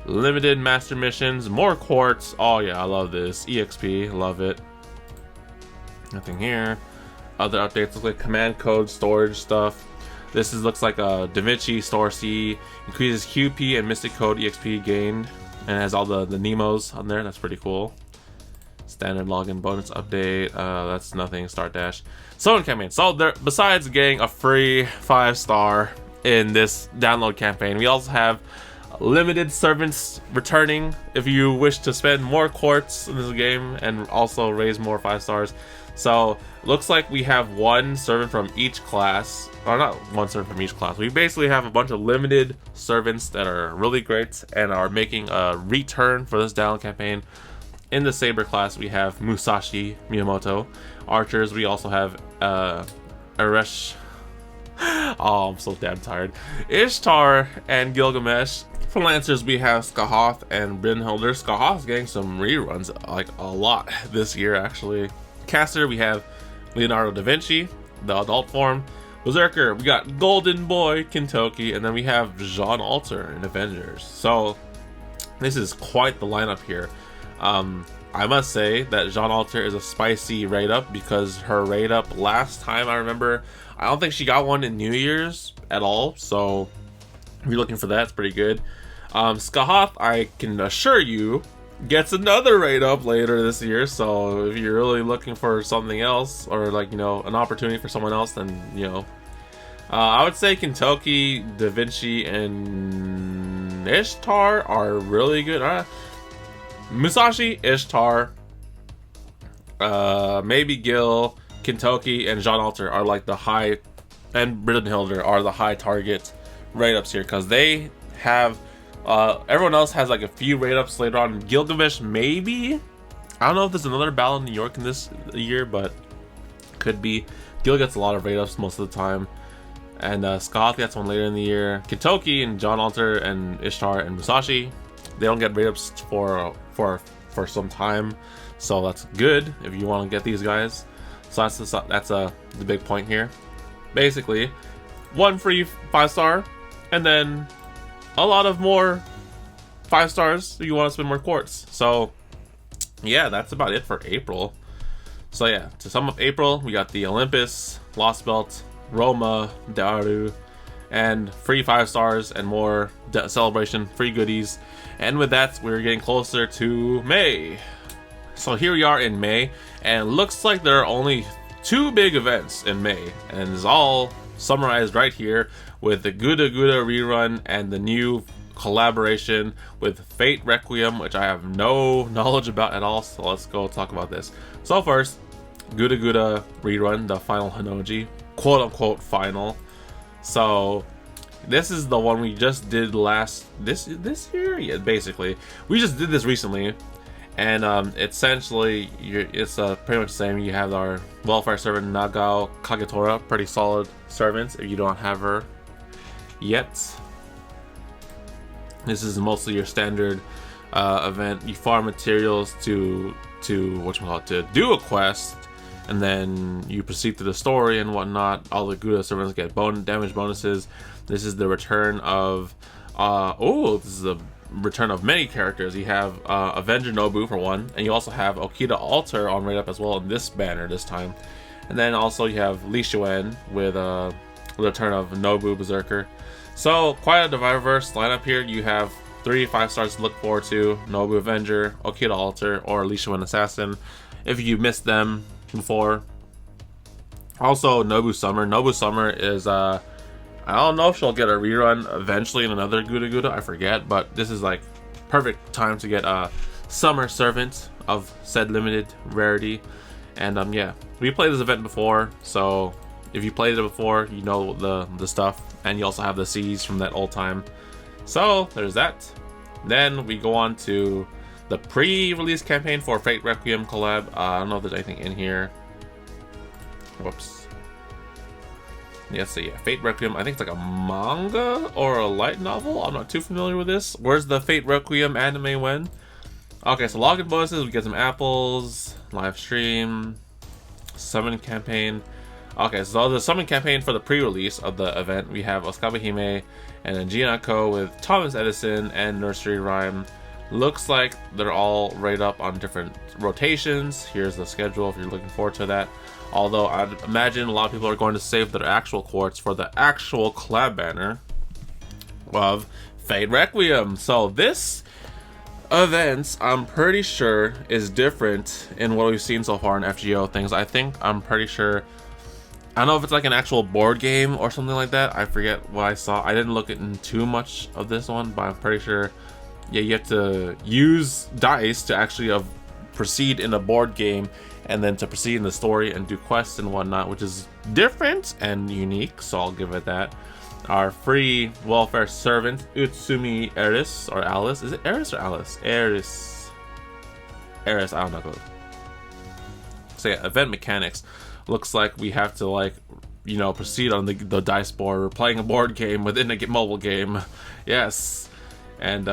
[SPEAKER 1] Limited master missions, more quartz. Oh yeah, I love this. EXP, love it. Nothing here. Other updates look like command code storage stuff. This looks like a DaVinci Store C. Increases QP and Mystic Code EXP gained. And it has all the Nemos on there. That's pretty cool. Standard login bonus update. That's nothing. Start dash. Someone campaign. So there, besides getting a free 5-star in this download campaign, we also have limited servants returning if you wish to spend more quartz in this game and also raise more 5 stars. So looks like we have 1 servant from each class, or not 1 servant from each class. We basically have a bunch of limited servants that are really great and are making a return for this download campaign. In the Saber class, we have Musashi Miyamoto. Archers, we also have Aresh. Oh, I'm so damn tired. Ishtar and Gilgamesh. For Lancers, we have Skahoth and Brynhilder. Skahoth's getting some reruns, like a lot this year, actually. Caster, we have Leonardo da Vinci. the adult form. Berserker, we got Golden Boy Kintoki, and then we have Jean Alter in Avengers. So this is quite the lineup here. I must say that Jean Alter is a spicy rate up, because her rate up last time I remember, I don't think she got one in New Year's at all. So if you're looking for that, it's pretty good. Skahoth, I can assure you, gets another rate up later this year. So if you're really looking for something else, or like, you know, an opportunity for someone else, then, you know, I would say Kintoki, Da Vinci, and Ishtar are really good. Musashi, Ishtar, maybe Gil, Kintoki, and Jean Alter are like the high, and Brynhilde are the high target rate ups here, because they have everyone else has like a few rate ups later on. Gilgamesh, maybe. I don't know if there's another battle in New York in this year, but could be. Gil gets a lot of rate ups most of the time, and Scott gets one later in the year. Kintoki and Jean Alter and Ishtar and Musashi, they don't get rate ups for some time, so that's good if you want to get these guys. So that's the big point here. Basically, one free 5-star, and then a lot of more 5 stars if you want to spend more quartz. So yeah, that's about it for April. So yeah, to sum up April, we got the Olympus, Lost Belt, Roma, Daru, and free 5 stars and more celebration free goodies. And with that, we're getting closer to May. So here we are in May, and it looks like there are only 2 big events in May, and it's all summarized right here with the Guda Guda rerun and the new collaboration with Fate Requiem, which I have no knowledge about at all, so let's go talk about this. So first, Guda Guda rerun, the final Hanoji, quote-unquote final. So this is the one we just did this year? Yeah, basically. We just did this recently, and essentially, it's pretty much the same. You have our welfare servant Nagao Kagetora, pretty solid servants if you don't have her yet. This is mostly your standard event. You farm materials to do a quest, and then you proceed through the story and whatnot. All the Gouda servants get damage bonuses. This is the return of this is the return of many characters. You have Avenger Nobu for one, and you also have Okita Alter on right up as well in this banner this time. And then also you have Li Shuen with the return of Nobu Berserker. So quite a diverse lineup here. You have 3 5-stars to look forward to: Nobu Avenger, Okita Alter, or Li Shuen Assassin, if you missed them before. Also Nobu Summer. Nobu Summer is I don't know if she'll get a rerun eventually in another Guda Guda, I forget, but this is like perfect time to get a Summer Servant of said limited rarity. And yeah, we played this event before, so if you played it before, you know the stuff, and you also have the C's from that old time. So there's that. Then we go on to the pre-release campaign for Fate Requiem collab. I don't know if there's anything in here. Whoops. Yes, so yeah, Fate Requiem, I think it's like a manga or a light novel. I'm not too familiar with this. Where's the Fate Requiem anime when? Okay, so login bonuses, we get some apples, live stream, summon campaign. Okay, so the summon campaign for the pre-release of the event, we have Oskawa Hime and then Gianako with Thomas Edison and Nursery Rhyme. Looks like they're all right up on different rotations. Here's the schedule if you're looking forward to that. Although I'd imagine a lot of people are going to save their actual quartz for the actual collab banner of Fate Requiem. So this event, I'm pretty sure, is different in what we've seen so far in FGO things. I'm pretty sure, I don't know if it's like an actual board game or something like that. I forget what I saw. I didn't look into too much of this one, but I'm pretty sure, yeah, you have to use dice to actually proceed in a board game, and then to proceed in the story and do quests and whatnot, which is different and unique, so I'll give it that. Our free welfare servant, Utsumi Eris, or Alice. Is it Eris or Alice? Eris, I don't know. So yeah, event mechanics. Looks like we have to, like, you know, proceed on the dice board. We're playing a board game within a mobile game. Yes. And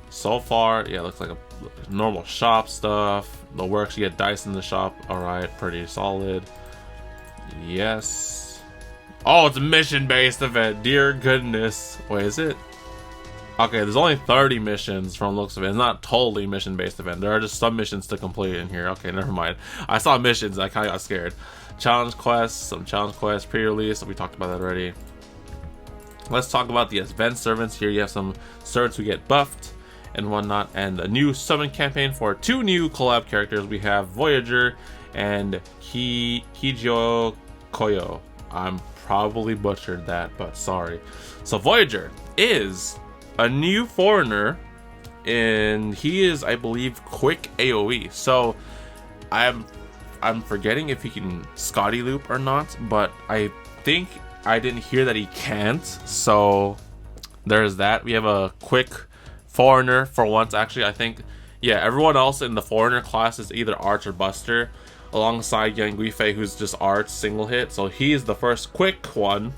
[SPEAKER 1] so far, yeah, looks like a normal shop stuff. The works, you get dice in the shop. All right, pretty solid. Yes. Oh, it's a mission-based event. Dear goodness. Wait, is it? Okay, there's only 30 missions from the looks of it. It's not totally mission-based event. There are just some missions to complete in here. Okay, never mind. I saw missions. I kind of got scared. Challenge quests. Some challenge quests pre-release. We talked about that already. Let's talk about the event servants. Here you have some servants who get buffed and whatnot. And a new summon campaign for 2 new collab characters. We have Voyager and Hijo Koyo. I'm probably butchered that, but sorry. So Voyager is a new foreigner, and he is, I believe, quick AoE. So I'm forgetting if he can Scotty loop or not, but I think I didn't hear that he can't. So there's that. We have a quick foreigner for once. Actually, I think, yeah, everyone else in the foreigner class is either Arch or Buster, alongside Yanguifei, who's just Arch single hit. So he's the first quick one,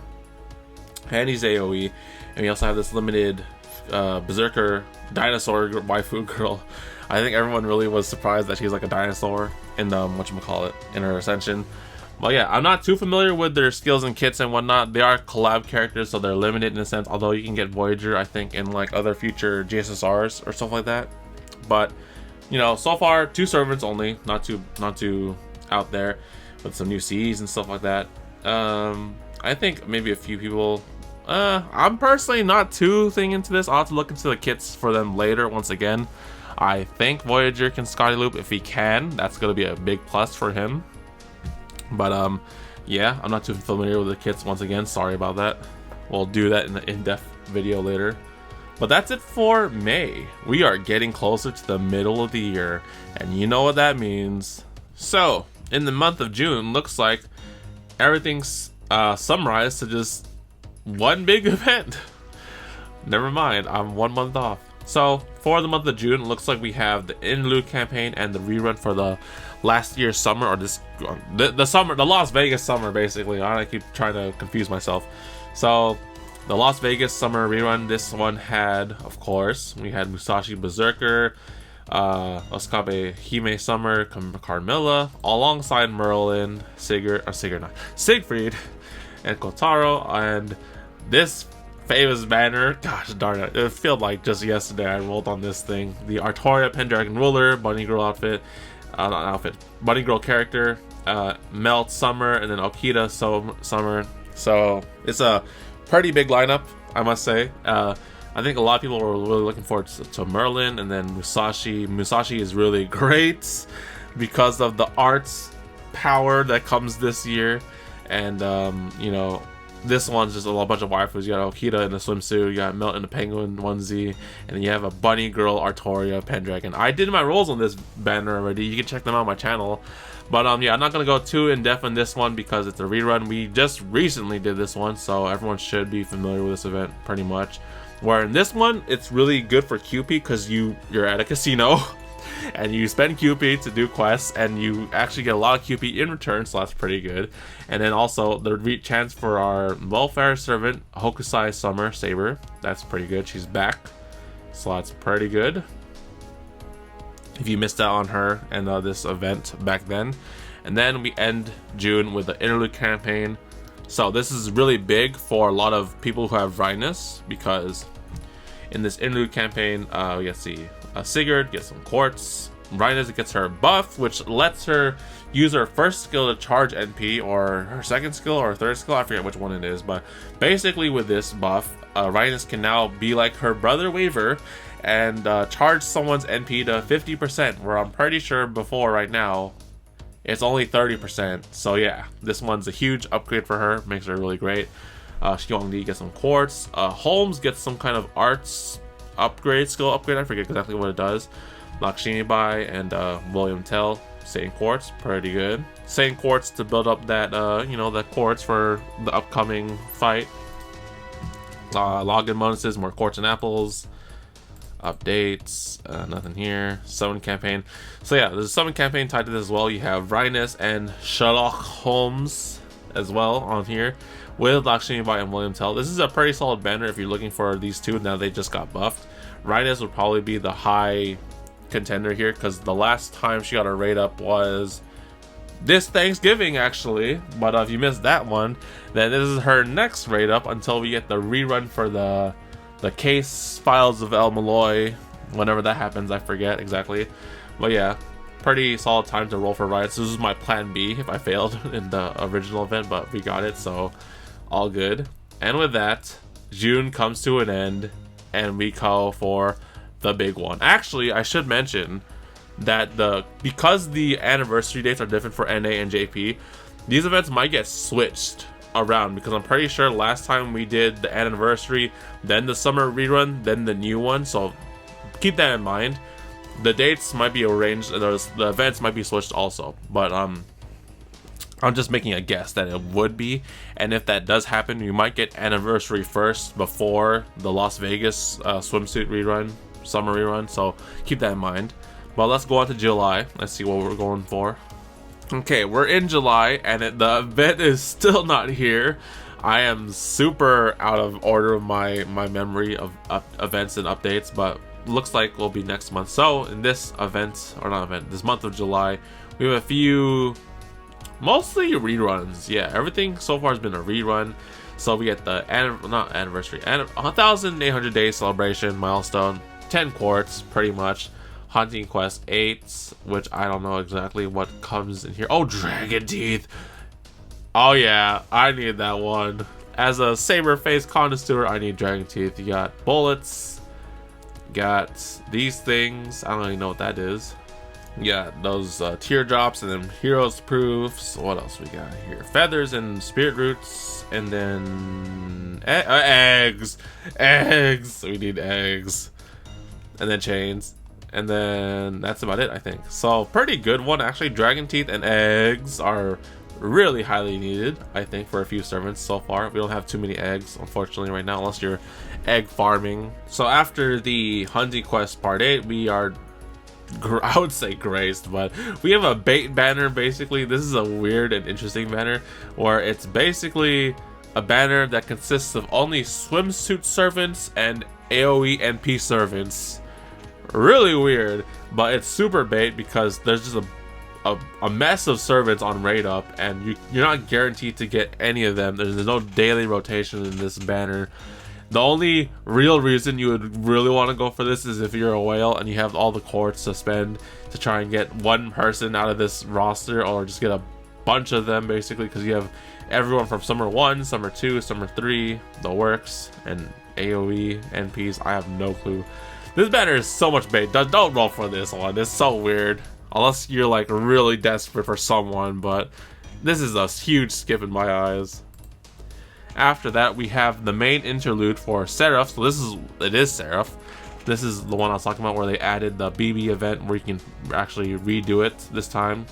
[SPEAKER 1] and he's AoE. And we also have this limited Berserker dinosaur waifu girl. I think everyone really was surprised that she's like a dinosaur in whatchamacallit, in her ascension. But yeah, I'm not too familiar with their skills and kits and whatnot. They are collab characters, so they're limited in a sense, although you can get Voyager, I think, in like other future GSSRs or stuff like that. But you know, so far 2 servants only, not too out there, with some new Cs and stuff like that. I think maybe a few people. I'm personally not too into this. I'll have to look into the kits for them later. Once again, I think Voyager can Scotty loop. If he can, that's gonna be a big plus for him. But yeah, I'm not too familiar with the kits. Once again, sorry about that. We'll do that in the in-depth video later. But that's it for May. We are getting closer to the middle of the year, and you know what that means. So in the month of June, looks like everything's summarized to just one big event. Never mind, I'm 1 month off. So for the month of June, it looks like we have the interlude campaign and the rerun for the last year's summer, or the summer, the Las Vegas summer, basically. I keep trying to confuse myself. So the Las Vegas summer rerun, this one had, of course, we had Musashi Berserker, Oskabe Hime Summer, Carmilla, alongside Merlin, Siegfried, and Kotaro. And this famous banner, gosh darn it, it felt like just yesterday I rolled on this thing. The Artoria Pendragon Ruler, Bunny Girl outfit, Bunny Girl character, Melt Summer, and then Okita Summer. So it's a pretty big lineup, I must say. I think a lot of people were really looking forward to Merlin, and then Musashi. Musashi is really great because of the arts power that comes this year. And you know, this one's just a bunch of waifus. You got Okita in the swimsuit, you got Melt in the penguin onesie, and then you have a Bunny Girl Artoria Pendragon. I did my rolls on this banner already. You can check them out on my channel. But yeah, I'm not gonna go too in depth on this one because it's a rerun. We just recently did this one, so everyone should be familiar with this event pretty much. Where in this one, it's really good for QP because you're at a casino and you spend QP to do quests, and you actually get a lot of QP in return, so that's pretty good. And then also the chance for our welfare servant Hokusai Summer Saber, that's pretty good. She's back, so that's pretty good if you missed out on her and this event back then. And then we end June with the interlude campaign. So this is really big for a lot of people who have Rhinus, because in this interlude campaign, let's see, Sigurd gets some quartz. Rhinus gets her buff, which lets her use her first skill to charge NP, or her second skill or third skill, I forget which one it is. But basically with this buff, Rhinus can now be like her brother Waver and charge someone's NP to 50%, where I'm pretty sure before right now it's only 30%. So yeah, this one's a huge upgrade for her, makes her really great. Xiongdi gets some quartz. Holmes gets some kind of arts upgrade, skill upgrade, I forget exactly what it does. Lakshmi and William Tell, same quartz, pretty good. Same quartz to build up that, you know, that quartz for the upcoming fight. Login bonuses, more quartz and apples. Updates, nothing here. Summon campaign. So yeah, there's a summon campaign tied to this as well. You have Rhinus and Sherlock Holmes as well on here with Lakshmi and William Tell. This is a pretty solid banner if you're looking for these two now they just got buffed. Rhinus would probably be the high contender here because the last time she got a rate up was this Thanksgiving actually. But if you missed that one, then this is her next raid up until we get the rerun for the case files of El Malloy. Whenever that happens, I forget exactly. But yeah, pretty solid time to roll for riots. This is my plan B if I failed in the original event, but we got it, so all good. And with that, June comes to an end, and we go for the big one. Actually, I should mention that because the anniversary dates are different for NA and JP, these events might get switched around, because I'm pretty sure last time we did the anniversary, then the summer rerun, then the new one, so keep that in mind. The dates might be arranged, the events might be switched also, but I'm just making a guess that it would be. And if that does happen, you might get anniversary first before the Las Vegas swimsuit rerun, summer rerun, so keep that in mind. But let's go on to July. Let's see what we're going for. Okay, we're in July, and the event is still not here. I am super out of order of my memory of events and updates, but looks like will be next month. So in this event, or not event, this month of July, we have a few mostly reruns. Yeah, everything so far has been a rerun. So we get the 1,800 day celebration milestone, 10 quartz pretty much, hunting quest 8, which I don't know exactly what comes in here. Oh, dragon teeth. Oh yeah, I need that one. As a saber face connoisseur, I need dragon teeth. You got bullets, got these things, I don't even know what that is. Yeah, those teardrops, and then heroes proofs. What else we got here? Feathers and spirit roots, and then eggs. We need eggs, and then chains, and then that's about it, I think. So pretty good one actually. Dragon teeth and eggs are really highly needed, I think, for a few servants so far. We don't have too many eggs, unfortunately, right now, unless you're egg farming. So after the hunting quest part 8, we are, I would say, graced, but we have a bait banner. Basically, this is a weird and interesting banner where it's basically a banner that consists of only swimsuit servants and AoE NP servants. Really weird, but it's super bait because there's just a mess of servants on raid up, and you're not guaranteed to get any of them. There's no daily rotation in this banner. The only real reason you would really want to go for this is if you're a whale and you have all the quartz to spend to try and get one person out of this roster, or just get a bunch of them, basically, because you have everyone from Summer 1, Summer 2, Summer 3, the works, and AoE, NPs. I have no clue. This banner is so much bait. Don't roll for this one. It's so weird. Unless you're like really desperate for someone, but this is a huge skip in my eyes. After that, we have the main interlude for Seraph. So it is Seraph. This is the one I was talking about where they added the BB event where you can actually redo it this time.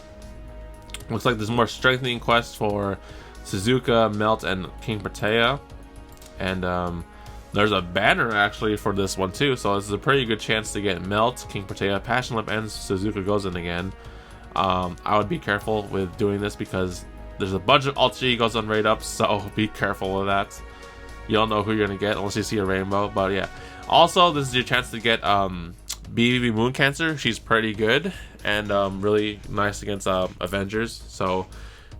[SPEAKER 1] Looks like there's more strengthening quests for Suzuka, Melt, and King Patea. And there's a banner actually for this one too, so this is a pretty good chance to get Melt, King Patea, Passion Lip, and Suzuka goes in again. I would be careful with doing this because there's a bunch of alter egos on raid ups, so be careful of that. You don't know who you're gonna get unless you see a rainbow, but yeah. Also, this is your chance to get BBB Moon Cancer. She's pretty good and really nice against Avengers. So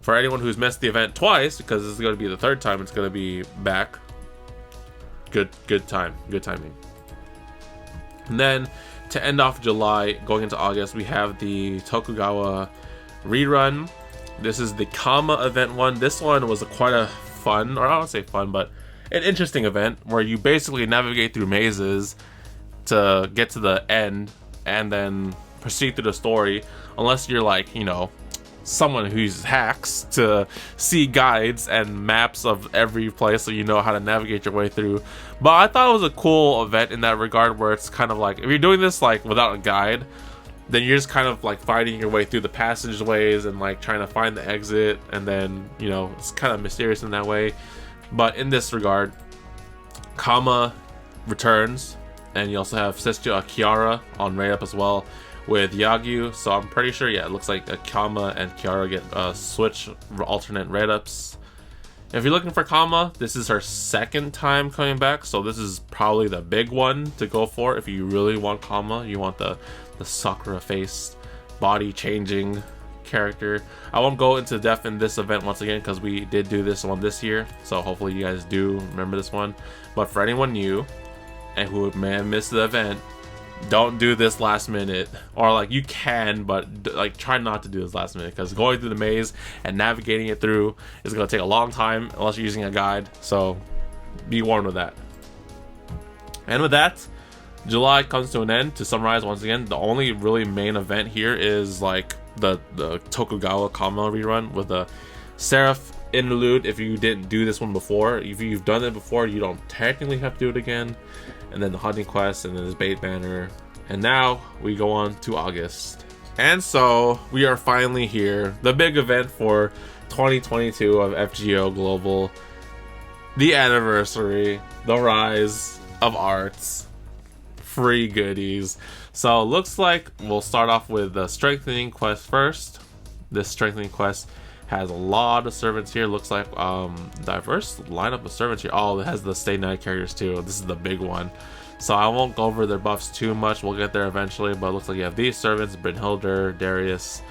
[SPEAKER 1] for anyone who's missed the event twice, because this is going to be the third time it's going to be back, good timing. And then to end off July, going into August, we have the Tokugawa rerun. This is the Kama event one. This one was quite a fun, or I don't say fun, but an interesting event where you basically navigate through mazes to get to the end and then proceed through the story, unless you're like, you know, someone who uses hacks to see guides and maps of every place so you know how to navigate your way through. But I thought it was a cool event in that regard, where it's kind of like, if you're doing this like without a guide, then you're just kind of like fighting your way through the passageways and like trying to find the exit, and then, you know, it's kind of mysterious in that way. But in this regard, Kama returns, and you also have Sister Kiara on raid up as well with Yagyu. So I'm pretty sure, yeah, it looks like Kama and Kiara get switch alternate raid ups. If you're looking for Kama, this is her second time coming back, so this is probably the big one to go for if you really want Kama. You want the Sakura face, body changing character. I won't go into depth in this event once again because we did do this one this year, so hopefully you guys do remember this one. But for anyone new and who may have missed the event, don't do this last minute, or like you can, but like try not to do this last minute, because going through the maze and navigating it through is going to take a long time unless you're using a guide, so be warned with that. And with that, July comes to an end. To summarize once again, the only really main event here is like the Tokugawa Kama rerun with the Seraph interlude. If you didn't do this one before, if you've done it before, you don't technically have to do it again. And then the hunting quest, and then this bait banner, and now we go on to August. And so we are finally here, the big event for 2022 of FGO Global, the anniversary, the rise of arts, free goodies. So it looks like we'll start off with the strengthening quest first. This strengthening quest has a lot of servants here. Looks like diverse lineup of servants here. Oh, it has the Stay Night characters too. This is the big one. So I won't go over their buffs too much. We'll get there eventually. But it looks like you have these servants: Brynhilder, Darius,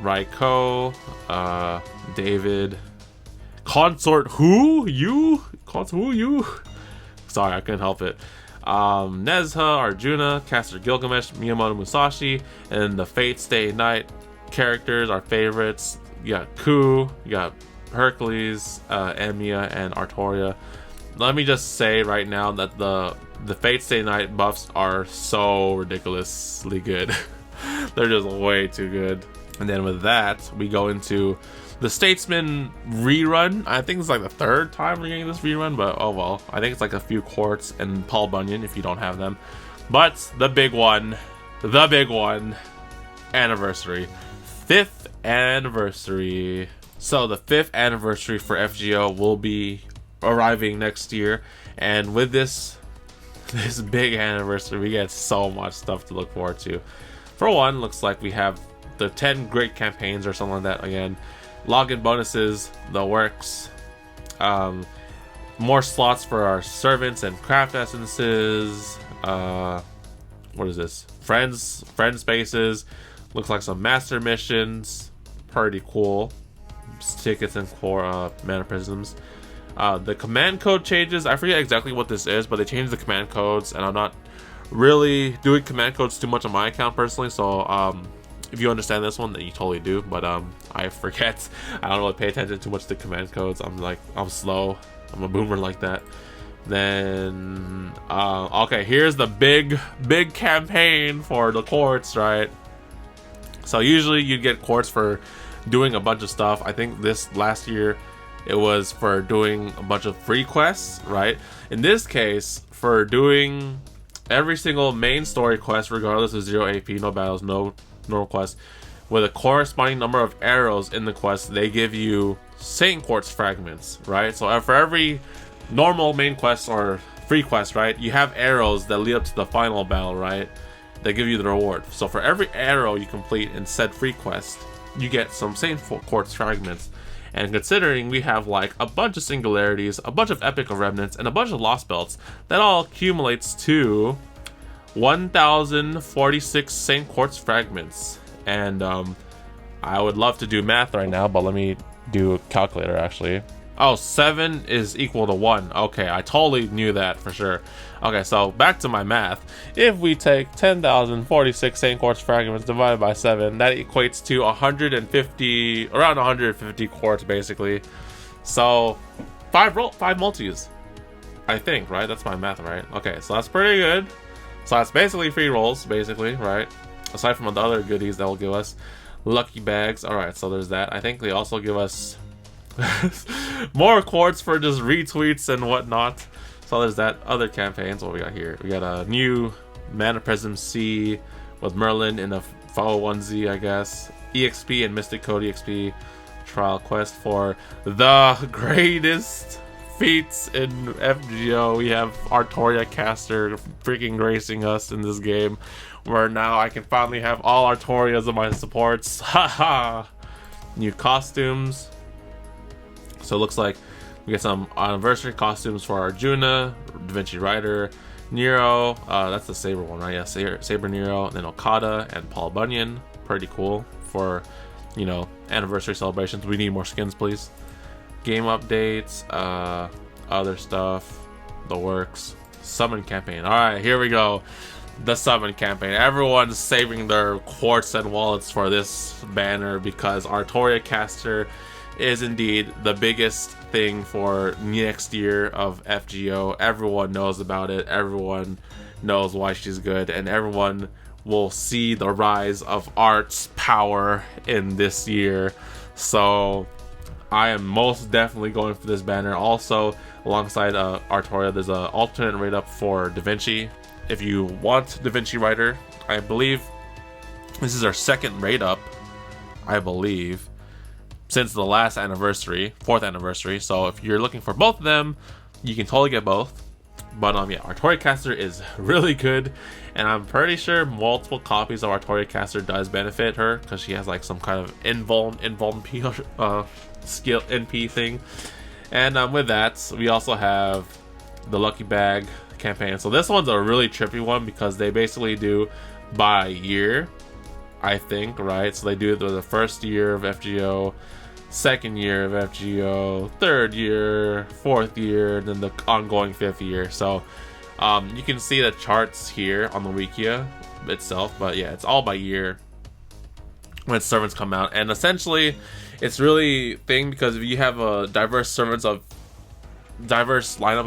[SPEAKER 1] Raiko, David, Consort who? You? Consort who? You? Sorry, I couldn't help it. Nezha, Arjuna, Caster Gilgamesh, Miyamoto Musashi, and the Fate Stay Night characters, our favorites. You got Ku, you got Hercules, Emiya, and Artoria. Let me just say right now that the Fate Stay Night buffs are so ridiculously good. They're just way too good. And then with that, we go into the Statesman rerun. I think it's like the third time we're getting this rerun, but oh well. I think it's like a few quartz and Paul Bunyan if you don't have them. But the big one, anniversary. 5th anniversary. So the 5th anniversary for FGO will be arriving next year, and with this big anniversary, we get so much stuff to look forward to. For one, looks like we have the 10 great campaigns or something like that again, login bonuses, the works, more slots for our servants and craft essences, what is this, friend spaces. Looks like some master missions, pretty cool. Tickets and core mana prisms. The command code changes. I forget exactly what this is, but they changed the command codes, and I'm not really doing command codes too much on my account personally. So if you understand this one, then you totally do. But I forget. I don't really pay attention too much to command codes. I'm slow. I'm a boomer like that. Then okay, here's the big campaign for the quartz, right? So usually you'd get quartz for doing a bunch of stuff. I think this last year it was for doing a bunch of free quests, right? In this case, for doing every single main story quest, regardless of 0 AP, no battles, no normal quests, with a corresponding number of arrows in the quest, they give you Saint Quartz fragments, right? So for every normal main quest or free quest, right, you have arrows that lead up to the final battle, right? They give you the reward. So for every arrow you complete in said free quest, you get some Saint Quartz fragments. And considering we have like a bunch of singularities, a bunch of epic of remnants, and a bunch of lost belts, that all accumulates to 1046 Saint Quartz fragments. And I would love to do math right now, but let me do a calculator actually. Oh, 7 is equal to 1. Okay, I totally knew that for sure. Okay, so back to my math. If we take 10,046 Saint Quartz fragments divided by 7, that equates to 150, around 150 quartz basically. So 5 multis, I think, right? That's my math, right? Okay, so that's pretty good. So that's basically free rolls, basically, right? Aside from the other goodies that will give us lucky bags. All right, so there's that. I think they also give us more quartz for just retweets and whatnot. So there's that. Other campaigns. What we got here? We got a new Mana Prism C with Merlin in a Follow 1Z, I guess. EXP and Mystic Code EXP trial quest for the greatest feats in FGO. We have Artoria Caster freaking gracing us in this game, where now I can finally have all Artorias of my supports. Haha. New costumes. So it looks like we get some anniversary costumes for Arjuna, Da Vinci Rider, Nero, that's the Saber one, right? Yeah, Saber Nero, and then Okada and Paul Bunyan. Pretty cool. for, you know, anniversary celebrations. We need more skins, please. Game updates, other stuff, the works. Summon campaign. Alright, here we go. The summon campaign. Everyone's saving their quartz and wallets for this banner because Artoria Caster is indeed the biggest thing for next year of FGO. Everyone knows about it. Everyone knows why she's good, and everyone will see the rise of Art's power in this year. So I am most definitely going for this banner. Also, alongside Artoria, there's an alternate rate up for Da Vinci. If you want Da Vinci Rider, I believe this is our second rate up, I believe, since the last anniversary, 4th anniversary. So if you're looking for both of them, you can totally get both. But yeah, Artoria Caster is really good, and I'm pretty sure multiple copies of Artoria Caster does benefit her because she has like some kind of invuln P skill NP thing. And with that, we also have the Lucky Bag campaign. So this one's a really trippy one because they basically do by year, I think, right? So they do the first year of FGO, second year of FGO, third year, fourth year, and then the ongoing 5th year. So you can see the charts here on the Wikia itself, but yeah, it's all by year when servants come out. And essentially it's really thing because if you have a diverse lineup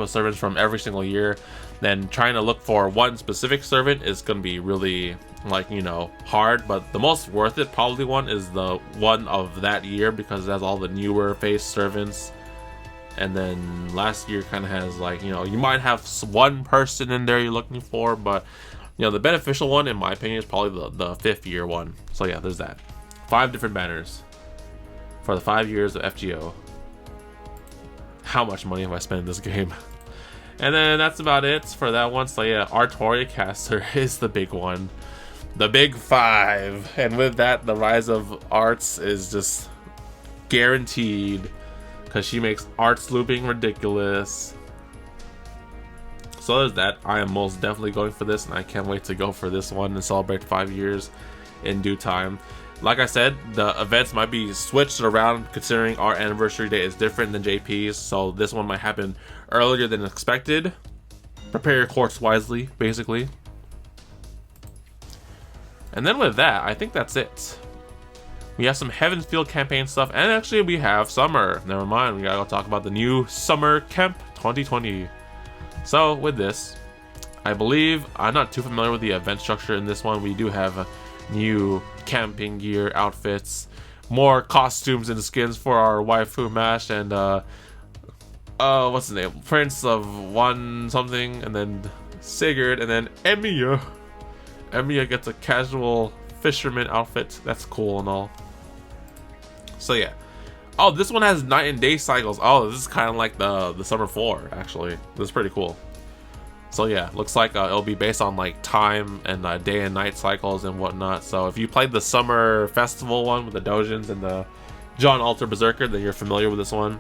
[SPEAKER 1] of servants from every single year, then trying to look for one specific servant is going to be really, like, you know, hard. But the most worth it probably one is the one of that year because it has all the newer face servants. And then last year kind of has, like, you know, you might have one person in there you're looking for, but, you know, the beneficial one in my opinion is probably the 5th year one. So yeah, there's that. 5 different banners for the 5 years of FGO. How much money have I spent in this game? And then that's about it for that one. So yeah, Artoria Caster is the big one. The big 5. And with that, the rise of Arts is just guaranteed because she makes Arts looping ridiculous. So there's that. I am most definitely going for this, and I can't wait to go for this one and celebrate 5 years in due time. Like I said, the events might be switched around considering our anniversary date is different than JP's, so this one might happen earlier than expected. Prepare your quartz wisely, basically. And then with that, I think that's it. We have some Heaven's Field campaign stuff, and actually we have summer. Never mind, we gotta go talk about the new Summer Camp 2020. So with this, I believe, I'm not too familiar with the event structure in this one. We do have new camping gear, outfits, more costumes and skins for our waifu Mash, and what's his name? Prince of one something, and then Sigurd, and then Emiya. Emiya gets a casual fisherman outfit. That's cool and all. So yeah. Oh, this one has night and day cycles. Oh, this is kind of like the Summer 4, actually. This is pretty cool. So yeah, looks like it'll be based on like time and day and night cycles and whatnot. So if you played the Summer Festival one with the Dojins and the John Alter Berserker, then you're familiar with this one.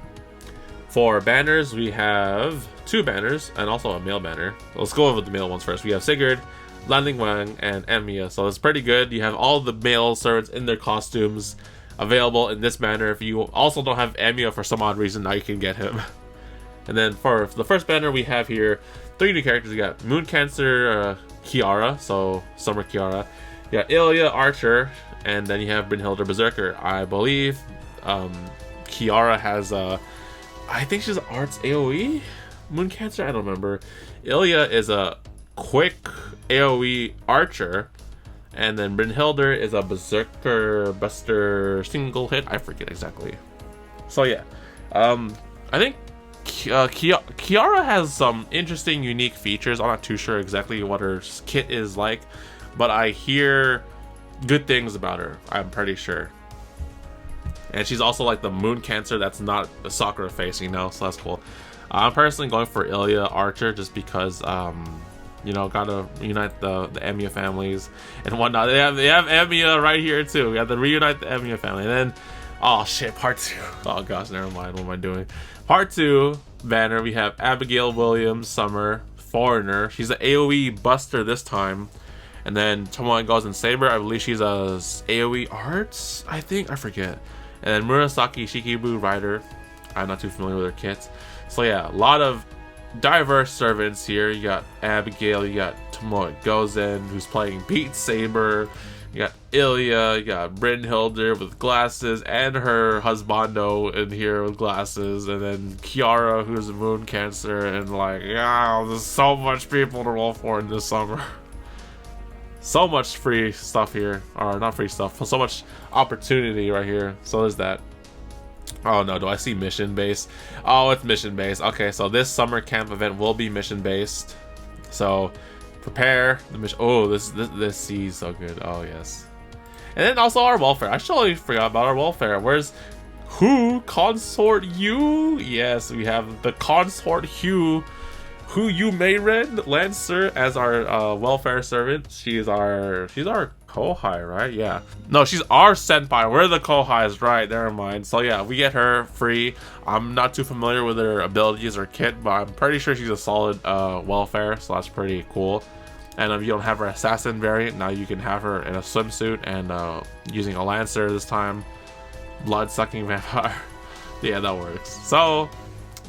[SPEAKER 1] For banners, we have 2 banners and also a male banner. Let's go over the male ones first. We have Sigurd, Landing Wang, and Emiya. So it's pretty good. You have all the male servants in their costumes available in this banner. If you also don't have Emiya for some odd reason, now you can get him. And then for the first banner, we have here 3 new characters. You got Moon Cancer Kiara, so Summer Kiara. You got Ilya Archer, and then you have Brynhilde Berserker. I believe Kiara has I think she's Arts AoE? Moon Cancer? I don't remember. Ilya is a quick AoE Archer, and then Brynhilde is a Berserker Buster single hit. I forget exactly. So yeah, I think Kiara has some interesting, unique features. I'm not too sure exactly what her kit is like, but I hear good things about her, I'm pretty sure. And she's also like the Moon Cancer that's not a Sakura face, you know, so that's cool. I'm personally going for Ilya Archer just because, you know, gotta reunite the Emiya families and whatnot. They have Emiya right here too. We have to reunite the Emiya family. And then, oh shit, part 2. Oh gosh, never mind. What am I doing? Part 2 banner, we have Abigail Williams Summer, Foreigner. She's an AoE Buster this time. And then Tomoe goes in Saber, I believe she's a AoE Arts, I think, I forget. And then Murasaki Shikibu Rider, I'm not too familiar with her kits. So yeah, a lot of diverse servants here. You got Abigail, you got Tomoe Gozen, who's playing Beat Saber. You got Ilya, you got Brynhilde with glasses, and her husbando in here with glasses, and then Kiara, who's a moon cancer, and like, yeah, there's so much people to roll for in this summer. So much free stuff here, or not free stuff, so much opportunity right here. So there's that. Oh no, do I see mission based? Oh, it's mission based. Okay, so this summer camp event will be mission based. So prepare the mission. Oh, this sees so good. Oh yes. And then also our welfare. I totally forgot about our welfare. Where's who Consort Yu? Yes, we have the Consort Hu you may read Lancer as our welfare servant. She's our Kohai, right? Yeah. No, she's our senpai. We're the Kohais, right? Never mind. So yeah, we get her free. I'm not too familiar with her abilities or kit, but I'm pretty sure she's a solid welfare, so that's pretty cool. And if you don't have her assassin variant, now you can have her in a swimsuit and using a Lancer this time. Blood-sucking vampire. Yeah, that works. So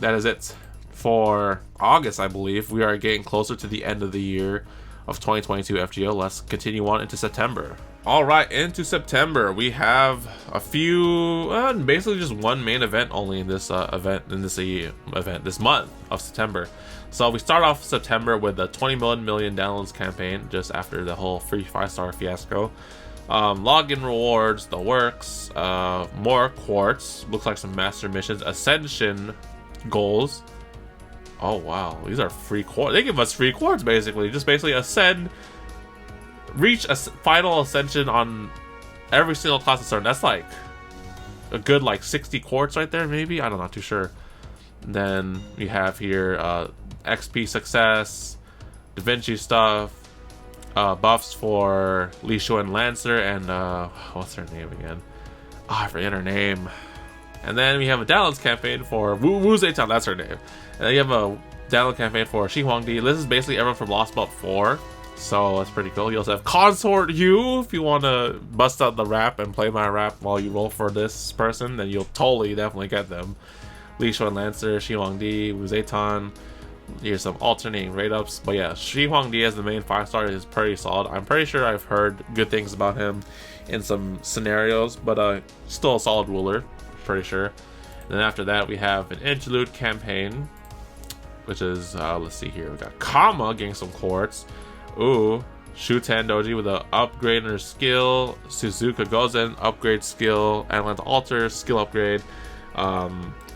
[SPEAKER 1] that is it for August, I believe. We are getting closer to the end of the year of 2022 FGO. Let's continue on into September. All right, into September, we have a few, basically just one main event only in this this month of September. So we start off September with the 20 million downloads campaign, just after the whole free 5-star fiasco. Login rewards, the works, more quartz, looks like some master missions, ascension goals. Oh wow, these are free quartz. They give us free quartz basically. Just basically ascend, reach a final ascension on every single class of servant. That's like a good like 60 quartz right there, maybe. I'm not too sure. And then we have here XP success, Da Vinci stuff, buffs for Li Shu and Lancer, and what's her name again? Oh, I forget her name. And then we have a downloads campaign for Wu Zetian, that's her name. And then you have a download campaign for Shi Huangdi. This is basically everyone from Lost Belt 4. So that's pretty cool. You also have Consort Yu. If you want to bust out the rap and play my rap while you roll for this person, then you'll definitely get them. Li Shu and Lancer, Shi Huangdi, Wu Zetian. Here's some alternating rate ups. But yeah, Shi Huangdi as the main 5-star is pretty solid. I'm pretty sure I've heard good things about him in some scenarios, but still a solid ruler. Pretty sure. And then after that we have an interlude campaign, which is let's see here, we got Kama getting some quartz. Ooh, Shutan Doji with an upgrade in her skill, Suzuka Gozen upgrade skill, Atlanta Alter skill upgrade,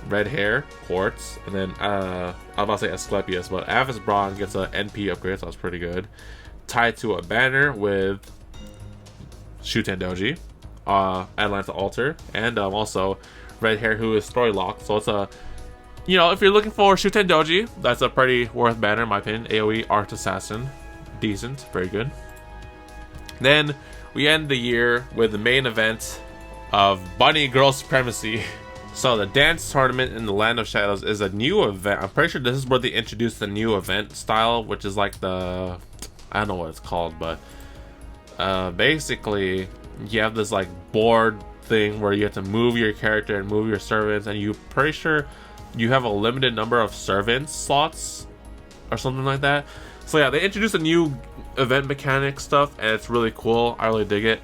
[SPEAKER 1] red hair quartz, and then I was about to say Asclepius, but Avis Braun gets an NP upgrade, so that's pretty good. Tied to a banner with Shutan Doji, Atlanta Alter, and also red hair who is story locked. So it's a, you know, if you're looking for Shuten Doji, that's a pretty worth banner in my opinion. AoE Art Assassin, decent, very good. Then we end the year with the main event of Bunny Girl Supremacy. So the dance tournament in the Land of Shadows is a new event. I'm pretty sure this is where they introduced the new event style, which is like the, I don't know what it's called, but basically you have this like board thing where you have to move your character and move your servants, and you pretty sure you have a limited number of servant slots or something like that. So yeah, they introduced a new event mechanic stuff, and it's really cool. I really dig it.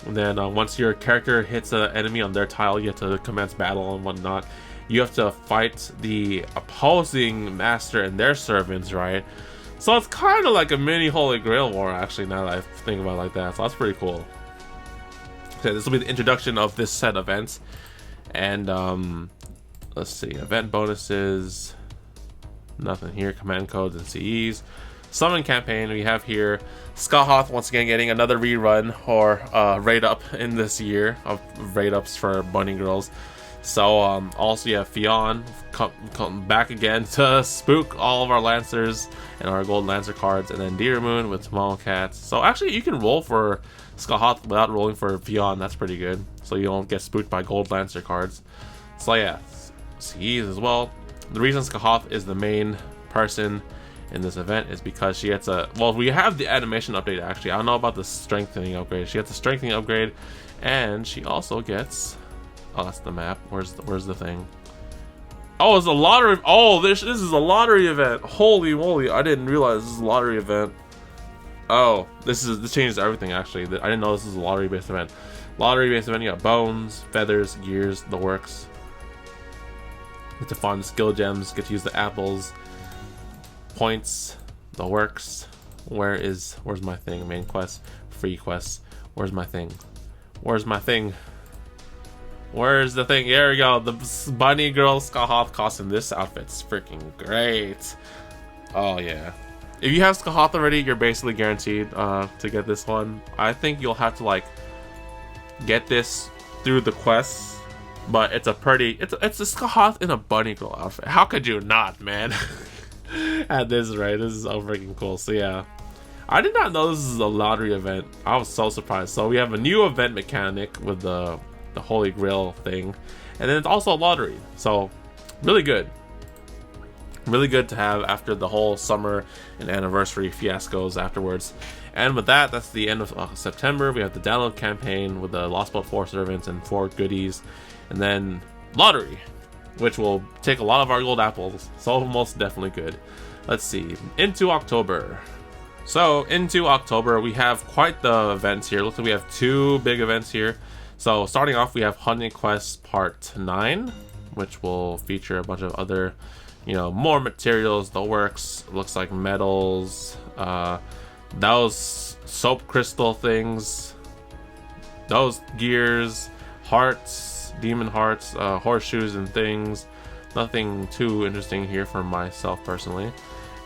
[SPEAKER 1] And then once your character hits an enemy on their tile, you have to commence battle and whatnot. You have to fight the opposing master and their servants, right? So it's kind of like a mini Holy Grail war, actually, now that I think about it like that. So that's pretty cool. Okay, this will be the introduction of this set of events. And let's see, event bonuses, nothing here. Command codes and CEs. Summon campaign, we have here Skahoth once again getting another rerun or raid up in this year of raid ups for Bunny Girls. So also you have Fionn come back again to spook all of our Lancers and our Gold Lancer cards, and then Deer Moon with Tomorrow Cats. So actually you can roll for Skahoth without rolling for Fionn. That's pretty good, so you don't get spooked by Gold Lancer cards. So yeah, CEs as well. The reason Skahoth is the main person in this event is because she gets a, well, we have the animation update actually. I don't know about the strengthening upgrade. She gets a strengthening upgrade, and she also gets, oh, that's the map. Where's the thing? Oh, it's a lottery. Oh, this is a lottery event. Holy moly, I didn't realize this is a lottery event. Oh, this changes everything actually. I didn't know this is a lottery based event. Lottery based event, you got bones, feathers, gears, the works. Get to farm the skill gems, get to use the apples, points, the works. Where's my thing? Main quest, free quests. Where's my thing? Where's my thing? Where's the thing? There we go. The bunny girl Skahoth costume. This outfit's freaking great. Oh yeah. If you have Skahoth already, you're basically guaranteed to get this one. I think you'll have to like get this through the quests, but it's a pretty, it's a Skahoth in a bunny girl outfit. How could you not, man? At this rate, this is so freaking cool. So yeah, I did not know this is a lottery event. I was so surprised. So we have a new event mechanic with the Holy Grail thing, and then it's also a lottery. So really good. Really good to have after the whole summer and anniversary fiascos afterwards. And with that, that's the end of September. We have the download campaign with the Lost Boat 4 servants and 4 goodies. And then lottery, which will take a lot of our gold apples. So most definitely good. Let's see. Into October. So into October, we have quite the events here. Looks like we have 2 big events here. So starting off, we have Hunting Quest Part 9, which will feature a bunch of other, you know, more materials, the works. Looks like metals, those soap crystal things, those gears, hearts, demon hearts, horseshoes and things. Nothing too interesting here for myself personally.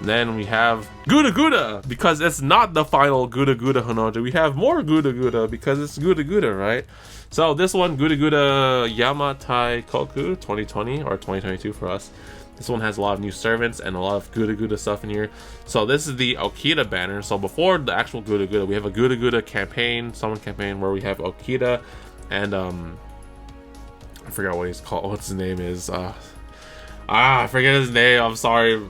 [SPEAKER 1] And then we have Guda Guda, because it's not the final Guda Guda Honoja. We have more Guda Guda because it's Guda Guda, right? So this one, Guda Guda Yamatai Koku 2020 or 2022 for us. This one has a lot of new servants and a lot of Guda Guda stuff in here. So this is the Okita banner. So before the actual Guda Guda, we have a Guda Guda campaign, summon campaign, where we have Okita and I forgot what he's called. What his name is? I forget his name. I'm sorry,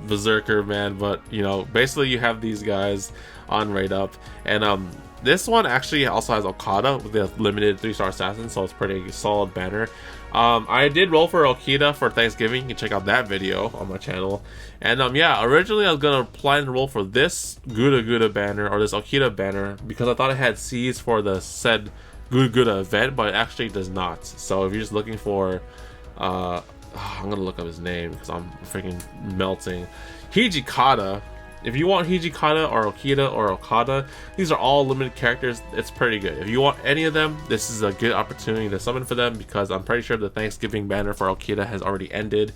[SPEAKER 1] Berserker man. But you know, basically you have these guys on Raid Up, and this one actually also has Okada with the limited 3-star assassin, so it's pretty solid banner. I did roll for Okita for Thanksgiving. You can check out that video on my channel. And yeah, originally I was gonna plan to roll for this Guda Guda banner or this Okita banner because I thought it had C's for the said Guda Guda event, but it actually does not. So if you're just looking for, I'm gonna look up his name because I'm freaking melting. Hijikata. If you want Hijikata or Okita or Okada, these are all limited characters. It's pretty good. If you want any of them, this is a good opportunity to summon for them because I'm pretty sure the Thanksgiving banner for Okita has already ended.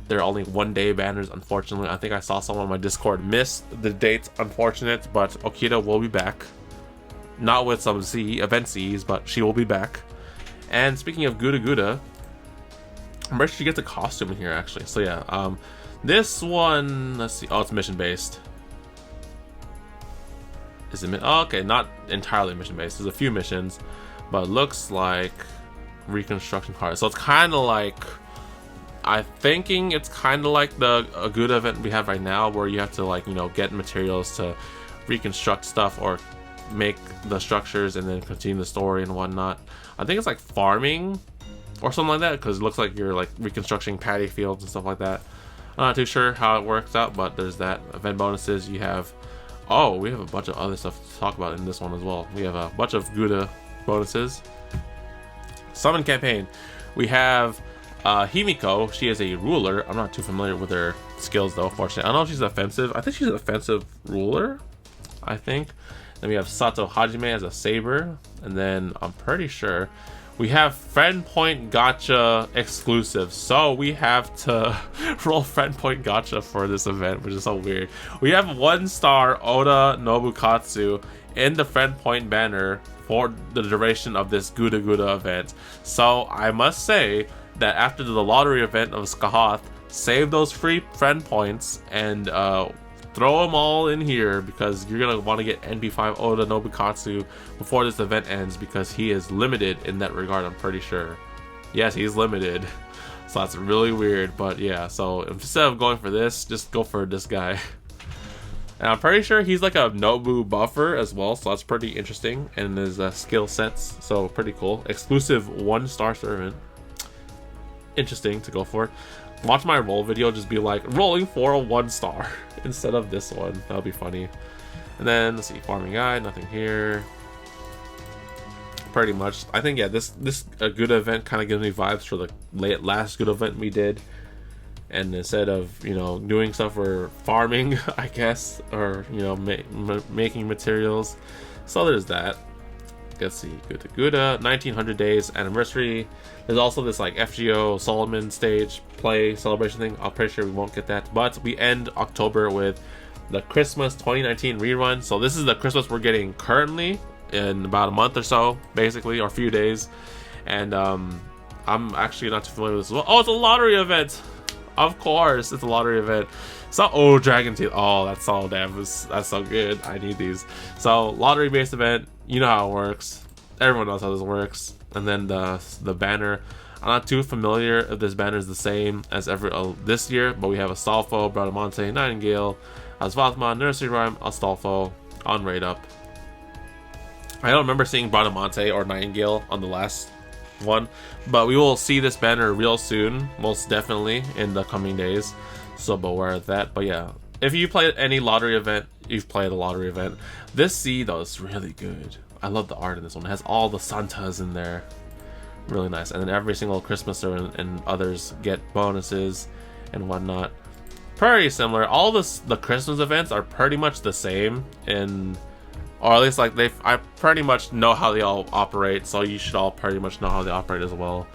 [SPEAKER 1] There are only 1-day banners, unfortunately. I think I saw someone on my Discord miss the dates, unfortunate, but Okita will be back. Not with some event C's, but she will be back. And speaking of Guda Guda, I'm pretty sure she gets a costume in here actually. So yeah, this one, let's see. Oh, it's mission based. Is it? Oh, okay, not entirely mission based. There's a few missions, but it looks like reconstruction cards. So it's kind of like, I'm thinking it's kind of like the Aguda event we have right now, where you have to, like, you know, get materials to reconstruct stuff or make the structures and then continue the story and whatnot. I think it's like farming or something like that, because it looks like you're like reconstructing paddy fields and stuff like that. I'm not too sure how it works out, but there's that. Event bonuses, you have, oh, we have a bunch of other stuff to talk about in this one as well. We have a bunch of Guda bonuses. Summon campaign, we have Himiko. She is a ruler. I'm not too familiar with her skills though, fortunately. I don't know if she's offensive. I think she's an offensive ruler, I think. Then we have Sato Hajime as a saber, and then I'm pretty sure we have Friend Point Gacha exclusive. So we have to roll Friend Point Gacha for this event, which is so weird. We have 1-star Oda Nobukatsu in the Friend Point banner for the duration of this Guda Guda event. So I must say that after the lottery event of Skahoth, save those free friend points and throw them all in here, because you're gonna want to get NP5 Oda Nobukatsu before this event ends, because he is limited in that regard. I'm pretty sure. Yes, he's limited. So that's really weird, but yeah. So instead of going for this, just go for this guy. And I'm pretty sure he's like a Nobu buffer as well, so that's pretty interesting. And his skill sets, so pretty cool. Exclusive 1-star servant. Interesting to go for. Watch my roll video, just be like, rolling for a 1-star instead of this one. That'll be funny. And then, let's see, farming guide, nothing here. Pretty much. I think, yeah, this a good event kind of gives me vibes for the last good event we did. And instead of, you know, doing stuff, we're farming, I guess, or, you know, making materials. So there's that. Let's see, Gouda, 1900 days anniversary. There's also this like FGO Solomon stage play celebration thing. I'm pretty sure we won't get that, but we end October with the Christmas 2019 rerun. So this is the Christmas we're getting currently in about a month or so, basically, or a few days. And I'm actually not too familiar with this as well. Oh, it's a lottery event. Of course, it's a lottery event. So, oh, Dragon Teeth. Oh, that's so damn. That's so good. I need these. So, lottery-based event. You know how it works. Everyone knows how this works. And then the banner. I'm not too familiar if this banner is the same as this year, but we have Astolfo, Bradamonte, Nightingale, Asvathma, Nursery Rhyme, Astolfo on Raid Up. I don't remember seeing Bradamonte or Nightingale on the last one, but we will see this banner real soon, most definitely in the coming days, so beware of that. But yeah, if you played any lottery event, you've played a lottery event. This C though is really good. I love the art in this one. It has all the Santas in there, really nice. And then every single Christmas and others get bonuses and whatnot. Pretty similar. All the Christmas events are pretty much the same in, or at least like I pretty much know how they all operate, so you should all pretty much know how they operate as well.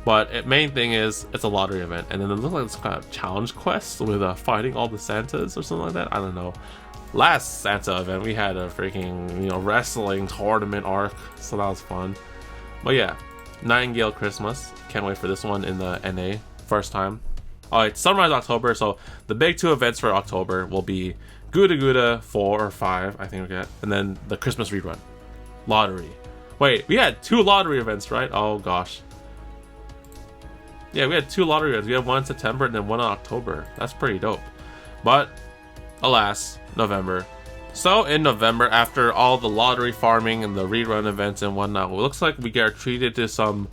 [SPEAKER 1] But main thing is it's a lottery event, and then it looks like it's kind of challenge quest with fighting all the Santas or something like that. I don't know. Last Santa event we had a freaking, you know, wrestling tournament arc, so that was fun. But yeah, Nightingale Christmas. Can't wait for this one in the NA first time. Alright, Sunrise October. So the big 2 events for October will be Gouda 4 or 5, I think we get, and then the Christmas rerun. Lottery. Wait, we had 2 lottery events, right? Oh gosh. Yeah, we had 2 lottery events. We had one in September and then one in October. That's pretty dope. But alas, November. So in November, after all the lottery farming and the rerun events and whatnot, it looks like we get treated to some,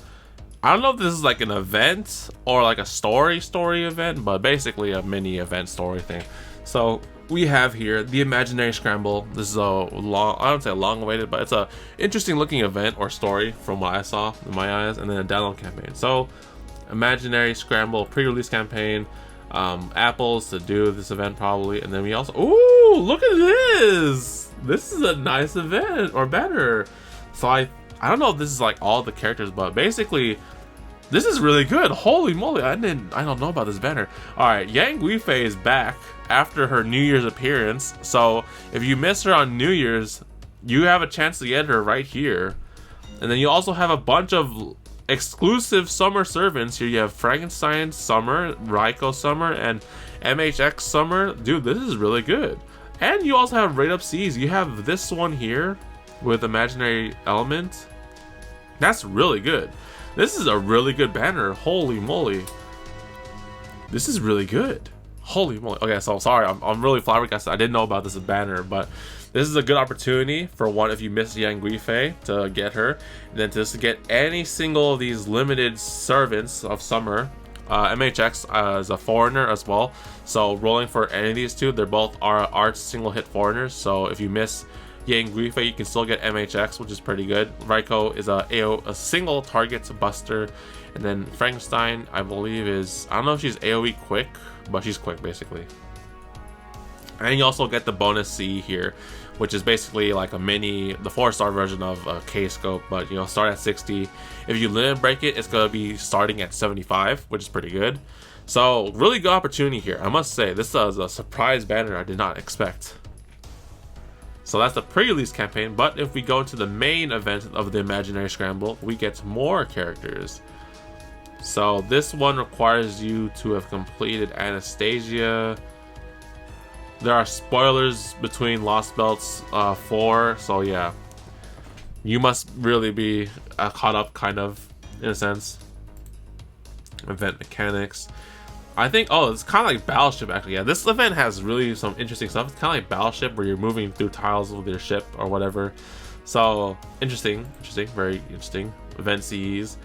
[SPEAKER 1] I don't know if this is like an event or like a story event, but basically a mini event story thing. So we have here the Imaginary Scramble. This is a long, I don't say long awaited, but it's a interesting looking event or story from what I saw in my eyes, and then a download campaign. So Imaginary Scramble pre-release campaign, apples to do this event probably, and then we also, ooh, look at this. This is a nice event or better. So I don't know if this is like all the characters, but basically this is really good. Holy moly, I don't know about this banner. Alright, Yang Guifei is back after her New Year's appearance. So if you miss her on New Year's, you have a chance to get her right here. And then you also have a bunch of exclusive summer servants. Here you have Frankenstein Summer, Raiko Summer, and MHX Summer. Dude, this is really good. And you also have Raid Up Seas. You have this one here with Imaginary Element. That's really good. This is a really good banner. Holy moly. This is really good. Holy moly. Okay, so sorry, I'm really flabbergasted. I didn't know about this banner, but this is a good opportunity for one if you missed Yang Guifei to get her, and then just to get any single of these limited servants of summer. MHX is a foreigner as well, so rolling for any of these 2, they're both are single hit foreigners. So if you miss Yang Guifei, you can still get MHX, which is pretty good. Raiko is a single target buster, and then Frankenstein, I believe, is, I don't know if she's AoE quick, but she's quick basically. And you also get the bonus C here, which is basically like a mini, the 4-star version of a K-scope, but you know, start at 60. If you limit break it, it's gonna be starting at 75, which is pretty good. So really good opportunity here. I must say, this is a surprise banner I did not expect. So that's the pre-release campaign, but if we go to the main event of the Imaginary Scramble, we get more characters. So this one requires you to have completed Anastasia. There are spoilers between Lost Belts 4, so yeah. You must really be caught up, kind of, in a sense. Event mechanics. I think, oh, it's kind of like Battleship actually. Yeah, this event has really some interesting stuff. It's kind of like Battleship where you're moving through tiles with your ship or whatever. So interesting, very interesting. Event Cs.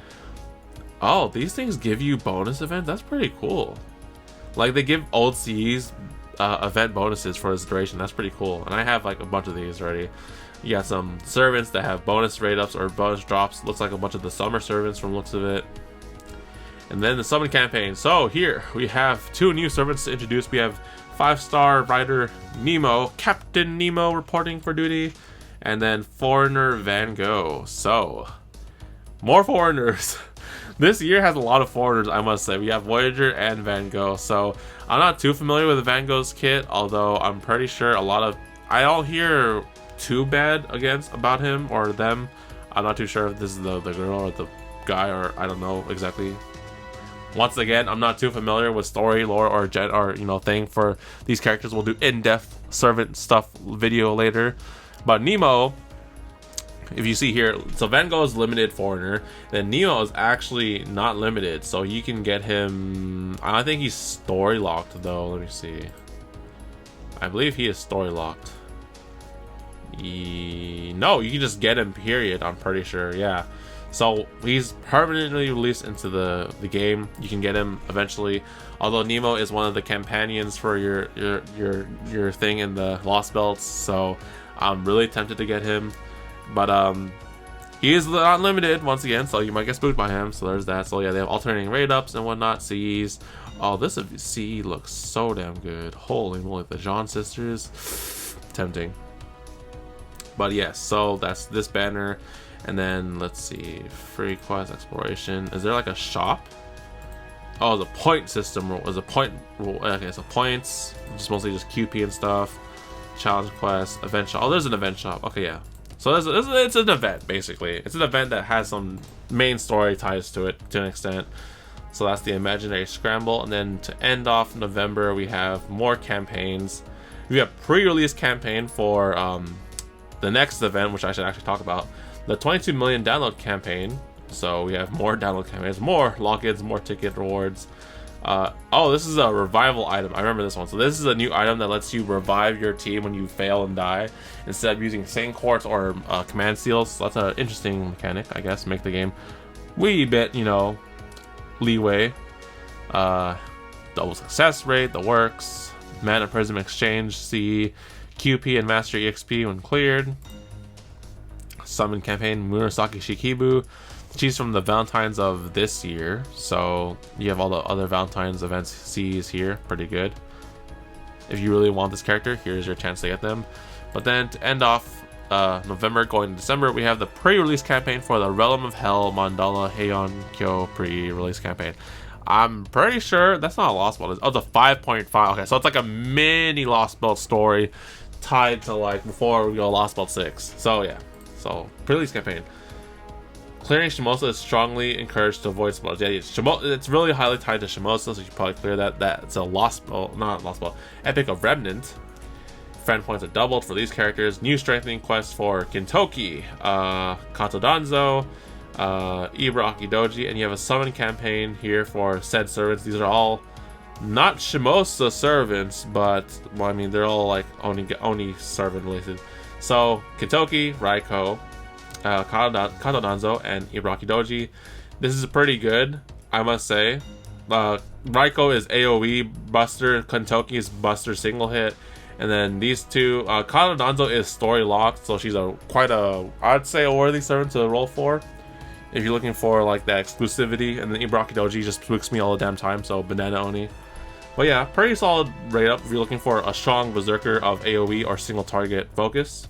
[SPEAKER 1] Oh, these things give you bonus events. That's pretty cool. Like they give old Cs event bonuses for this duration. That's pretty cool. And I have like a bunch of these already. You got some servants that have bonus rate ups or bonus drops. Looks like a bunch of the summer servants from looks of it. And then the summon campaign. So here we have 2 new servants to introduce. We have 5-star rider Nemo, Captain Nemo reporting for duty, and then foreigner Van Gogh. So more foreigners. This year has a lot of foreigners, I must say. We have Voyager and Van Gogh. So I'm not too familiar with Van Gogh's kit, although I'm pretty sure a lot of, I don't hear too bad about him or them. I'm not too sure if this is the girl or the guy, or I don't know exactly. Once again, I'm not too familiar with story, lore, or thing for these characters. We'll do in-depth servant stuff video later. But Nemo, if you see here, so Van Gogh is limited foreigner, then Nemo is actually not limited, so you can get him. I think he's story locked though. Let me see. I believe he is story locked. No, you can just get him, period. I'm pretty sure. Yeah. So he's permanently released into the game. You can get him eventually. Although Nemo is one of the companions for your thing in the Lost Belts, so I'm really tempted to get him. But he is not limited once again, so you might get spooked by him. So there's that. So yeah, they have alternating rate ups and whatnot. Cs. Oh, this CE looks so damn good. Holy moly, the Jean sisters, tempting. But yes, so that's this banner. And then let's see, free quest exploration. Is there like a shop? Oh, the point system rule is a point rule. Okay, so points, just mostly just QP and stuff. Challenge quest, event shop. Oh, there's an event shop. Okay, yeah. So it's an event basically. It's an event that has some main story ties to it to an extent. So that's the imaginary scramble. And then to end off November, we have more campaigns. We have pre-release campaign for the next event, which I should actually talk about. The 22 million download campaign. So we have more download campaigns, more logins, more ticket rewards. Oh, this is a revival item. I remember this one. So this is a new item that lets you revive your team when you fail and die, instead of using Saint Quartz or command seals. So that's an interesting mechanic, I guess. Make the game wee bit, leeway. Double success rate, the works. Mana Prism Exchange, C, QP and Master EXP when cleared. Summon campaign Murasaki Shikibu. She's from the Valentines of this year, so you have all the other Valentines events C's here. Pretty good. If you really want this character, here's your chance to get them. But then to end off November going to December, we have the pre-release campaign for the Realm of Hell Mandala Heian Kyo pre-release campaign. I'm pretty sure that's not a Lost Belt. Oh, the 5.5. Okay, so it's like a mini Lost Belt story tied to like before we go Lost Belt 6. So yeah. So, pre-release campaign. Clearing Shimosa is strongly encouraged to avoid spells. Yeah, it's really highly tied to Shimosa, so you should probably clear that. That's a Lost Belt, not Lost Belt. Epic of Remnant. Friend points are doubled for these characters. New strengthening quest for Kintoki, Kato Danzo, Ibra Akidoji, and you have a summon campaign here for said servants. These are all not Shimosa servants, but well, I mean they're all like Oni servant related. So, Kintoki, Raiko, Kato Danzo, and Ibra Akidoji. This is pretty good, I must say. Raiko is AoE Buster, Kintoki is Buster single hit, and then these two, Kato Danzo is story locked, so she's I'd say a worthy servant to roll for. If you're looking for like that exclusivity, and then Ibra Akidoji just spooks me all the damn time, so Banana Oni. But yeah, pretty solid rate up if you're looking for a strong berserker of AoE or single target focus.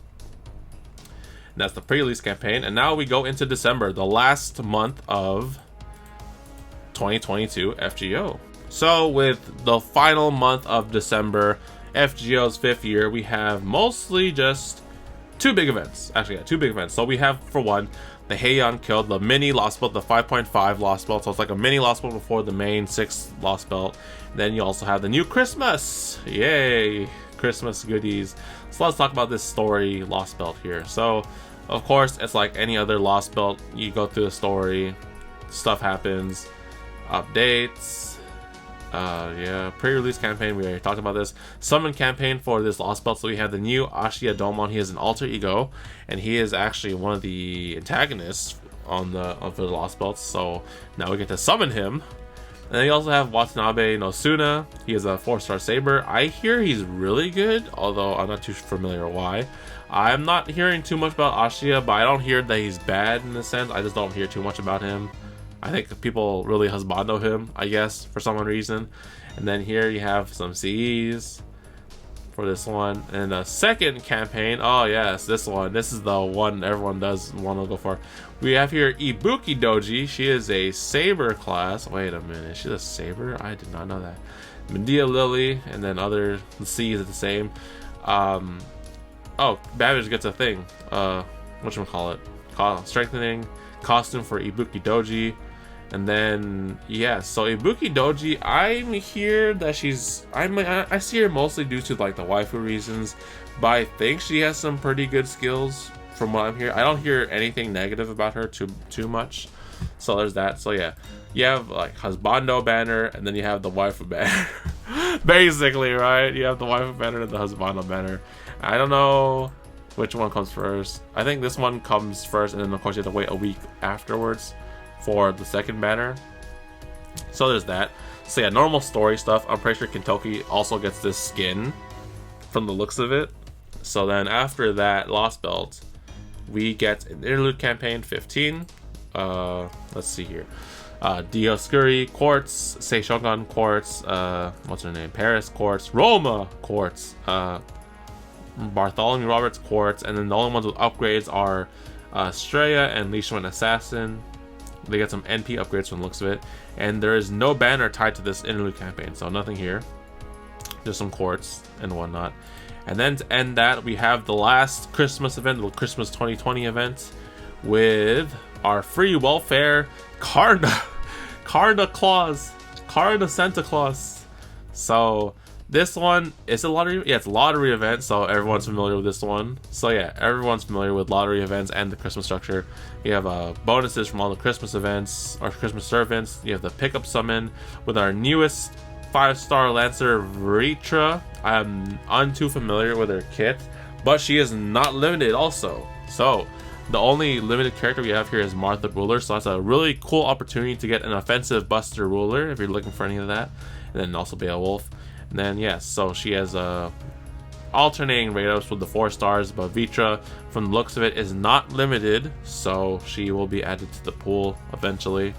[SPEAKER 1] And that's the pre-release campaign. And now we go into December, the last month of 2022 FGO. So with the final month of December, FGO's 5th year, we have mostly just 2 big events. Actually, yeah, 2 big events. So we have, for one, the Heian Killed, the mini Lost Belt, the 5.5 Lost Belt. So it's like a mini Lost Belt before the main 6 Lost Belt. Then you also have the new Christmas. Yay! Christmas goodies. So let's talk about this story Lost Belt here. So, of course, it's like any other Lost Belt. You go through the story, stuff happens, updates, Yeah, pre-release campaign, we already talked about this. Summon campaign for this Lost Belt. So we have the new Ashiya Domon. He is an alter ego, and he is actually one of the antagonists on the Lost Belts. So now we get to summon him. And then you also have Watanabe no Suna. He is a 4-star saber. I hear he's really good, although I'm not too familiar why. I'm not hearing too much about Ashiya, but I don't hear that he's bad in a sense. I just don't hear too much about him. I think people really husbando him, I guess, for some reason. And then here you have some CEs for this one. And the second campaign, oh yes, this one. This is the one everyone does want to go for. We have here Ibuki Doji. She is a saber class. Wait a minute, she's a saber? I did not know that. Medea Lily, and then other C's are the same. Oh, Babbage gets a thing. Whatchamacallit? Strengthening costume for Ibuki Doji. And then, yeah, so Ibuki Doji, I'm here that I see her mostly due to like the waifu reasons, but I think she has some pretty good skills from what I'm hearing. I don't hear anything negative about her too much, so there's that. So yeah, you have like husbando banner, and then you have the waifu banner. Basically, right? You have the waifu banner and the husbando banner. I don't know which one comes first. I think this one comes first, and then of course you have to wait a week afterwards for the second banner. So there's that. So yeah, normal story stuff. I'm pretty sure Kintoki also gets this skin from the looks of it. So then after that Lost Belt, we get an interlude campaign 15. Let's see here. Dioscuri Quartz, Seishogun Quartz, what's her name? Paris Quartz, Roma Quartz, Bartholomew Roberts Quartz, and then the only ones with upgrades are Streya and Leishman Assassin. They get some NP upgrades from the looks of it, and there is no banner tied to this interlude campaign, so nothing here. Just some quartz and whatnot. And then to end that, we have the last Christmas event, the Christmas 2020 event, with our free welfare Karna Claus, Karna Santa Claus. So this one is a lottery. Yeah, it's a lottery event, so everyone's familiar with this one. So yeah, everyone's familiar with lottery events and the Christmas structure. You have bonuses from all the Christmas events or Christmas servants. You have the pickup summon with our newest 5-star Lancer Vritra. I'm too familiar with her kit, but she is not limited also. So the only limited character we have here is Martha Ruler, so that's a really cool opportunity to get an offensive Buster Ruler if you're looking for any of that. And then also Beowulf. And then yes, so she has alternating rate ups with the 4 stars, but Vitra, from the looks of it, is not limited, so she will be added to the pool eventually.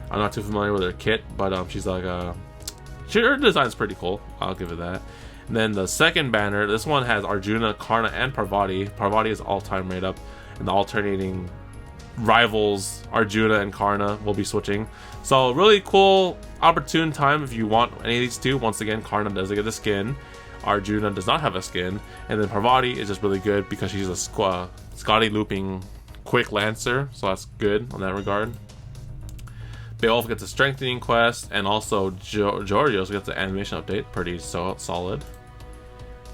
[SPEAKER 1] I'm not too familiar with her kit, but she's like her design's pretty cool. I'll give it that. And then the second banner, this one has Arjuna, Karna, and Parvati. Parvati is all-time rate up, and the alternating rivals Arjuna and Karna will be switching. So really cool, opportune time if you want any of these two. Once again, Karna does get a skin, Arjuna does not have a skin, and then Parvati is just really good because she's a Scotty looping quick lancer, so that's good on that regard. Beowulf gets a strengthening quest, and also Georgios gets an animation update, pretty solid.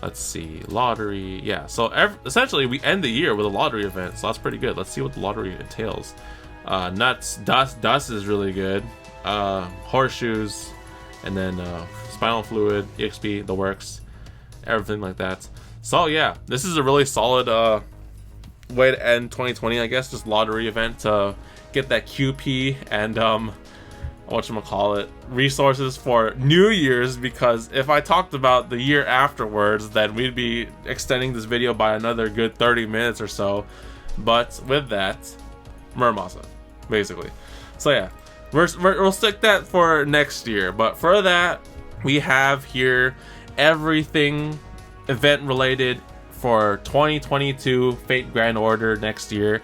[SPEAKER 1] Let's see, lottery, yeah, so essentially we end the year with a lottery event, so that's pretty good. Let's see what the lottery entails. Nuts, dust is really good, horseshoes, and then spinal fluid, EXP, the works, everything like that. So yeah, this is a really solid way to end 2020, I guess, just lottery event to get that QP and whatchamacallit, resources for New Year's, because if I talked about the year afterwards, then we'd be extending this video by another good 30 minutes or so. But with that, Muramasa, basically. So yeah, we'll stick that for next year, but for that, we have here everything event related for 2022 Fate Grand Order next year.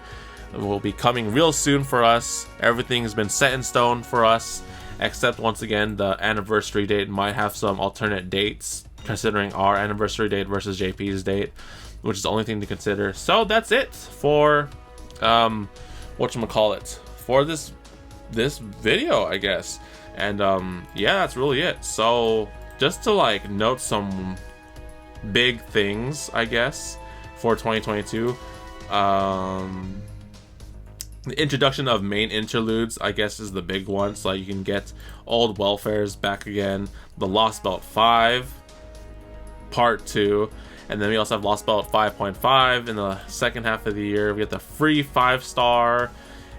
[SPEAKER 1] It will be coming real soon for us. Everything has been set in stone for us, except once again the anniversary date might have some alternate dates, considering our anniversary date versus JP's date, which is the only thing to consider. So that's it for whatchamacallit, for this video, I guess. And yeah, that's really it. So just to like note some big things, I guess, for 2022. The introduction of main interludes, I guess, is the big one. So you can get Old Welfares back again. The Lost Belt 5 Part 2. And then we also have Lost Belt 5.5 in the second half of the year. We get the free 5-star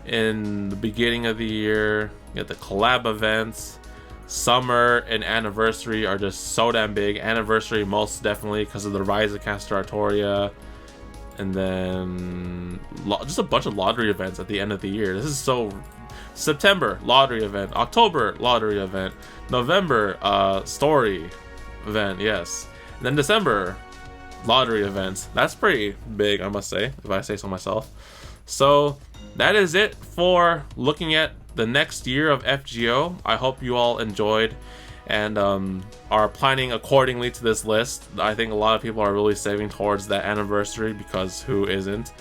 [SPEAKER 1] in the beginning of the year. We get the collab events. Summer and Anniversary are just so damn big. Anniversary most definitely because of the rise of Castor Artoria. And then just a bunch of lottery events at the end of the year. This is so... September, lottery event. October, lottery event. November, story event, yes. And then December, lottery events. That's pretty big, I must say, if I say so myself. So that is it for looking at the next year of FGO. I hope you all enjoyed and are planning accordingly to this list. I think a lot of people are really saving towards that anniversary, because who isn't?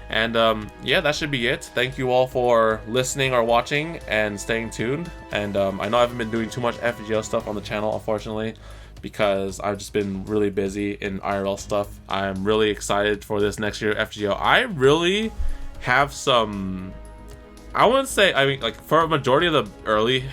[SPEAKER 1] And yeah, that should be it. Thank you all for listening or watching and staying tuned. And I know I haven't been doing too much FGO stuff on the channel, unfortunately, because I've just been really busy in IRL stuff. I'm really excited for this next year of FGO. I really have some, I wouldn't say, I mean, like, for a majority of the early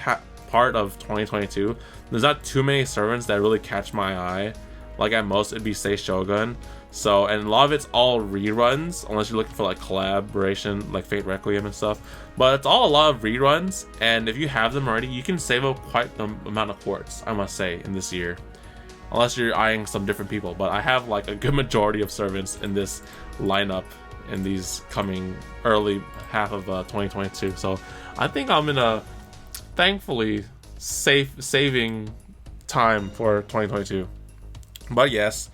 [SPEAKER 1] part of 2022, there's not too many servants that really catch my eye. Like, at most, it'd be Sei Shogun. So, and a lot of it's all reruns, unless you're looking for like collaboration, like Fate Requiem and stuff. But it's all a lot of reruns, and if you have them already, you can save up quite the amount of quartz, I must say, in this year. Unless you're eyeing some different people. But I have like a good majority of servants in this lineup in these coming early half of 2022. So I think I'm in a thankfully saving time for 2022. But yes,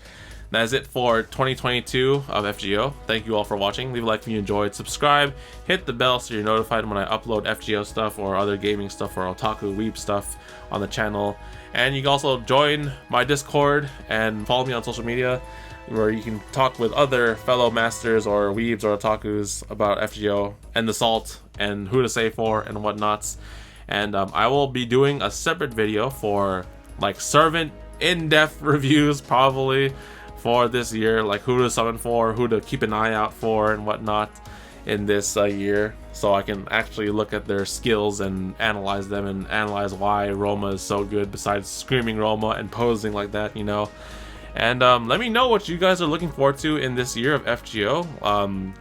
[SPEAKER 1] that is it for 2022 of FGO. Thank you all for watching. Leave a like if you enjoyed. Subscribe. Hit the bell so you're notified when I upload FGO stuff or other gaming stuff or otaku weeb stuff on the channel. And you can also join my Discord and follow me on social media, where you can talk with other fellow masters or weebs or otakus about FGO and the salt and who to save for and whatnots. And I will be doing a separate video for like servant in-depth reviews probably for this year, like who to summon for, who to keep an eye out for and whatnot in this year, so I can actually look at their skills and analyze them and analyze why Roma is so good besides screaming Roma and posing like that, you know. And let me know what you guys are looking forward to in this year of FGO.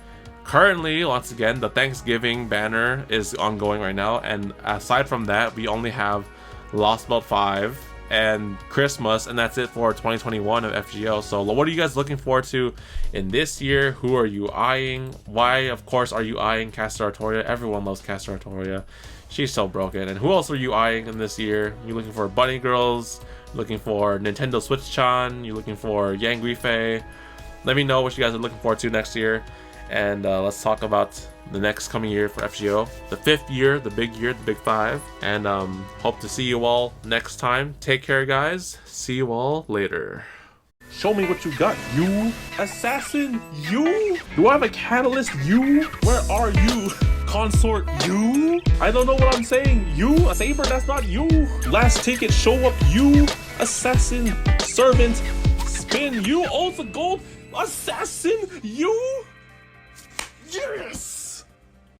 [SPEAKER 1] Currently, once again, the Thanksgiving banner is ongoing right now, and aside from that, we only have Lost Belt 5 and Christmas, and that's it for 2021 of FGO. So what are you guys looking forward to in this year? Who are you eyeing? Why, of course, are you eyeing Castor Artoria? Everyone loves Castor Artoria. She's so broken. And who else are you eyeing in this year? You looking for Bunny Girls? Looking for Nintendo Switch-chan? You looking for Yang Guifei? Let me know what you guys are looking forward to next year, and let's talk about the next coming year for FGO, the 5th year, the big 5, and hope to see you all next time. Take care, guys. See you all later. Show me what you got, you assassin, you. Do I have a catalyst, you? Where are you, consort, you? I don't know what I'm saying, you. A saber, that's not you. Last ticket, show up, you. Assassin, servant, spin, you. Also gold, assassin, you. Yes!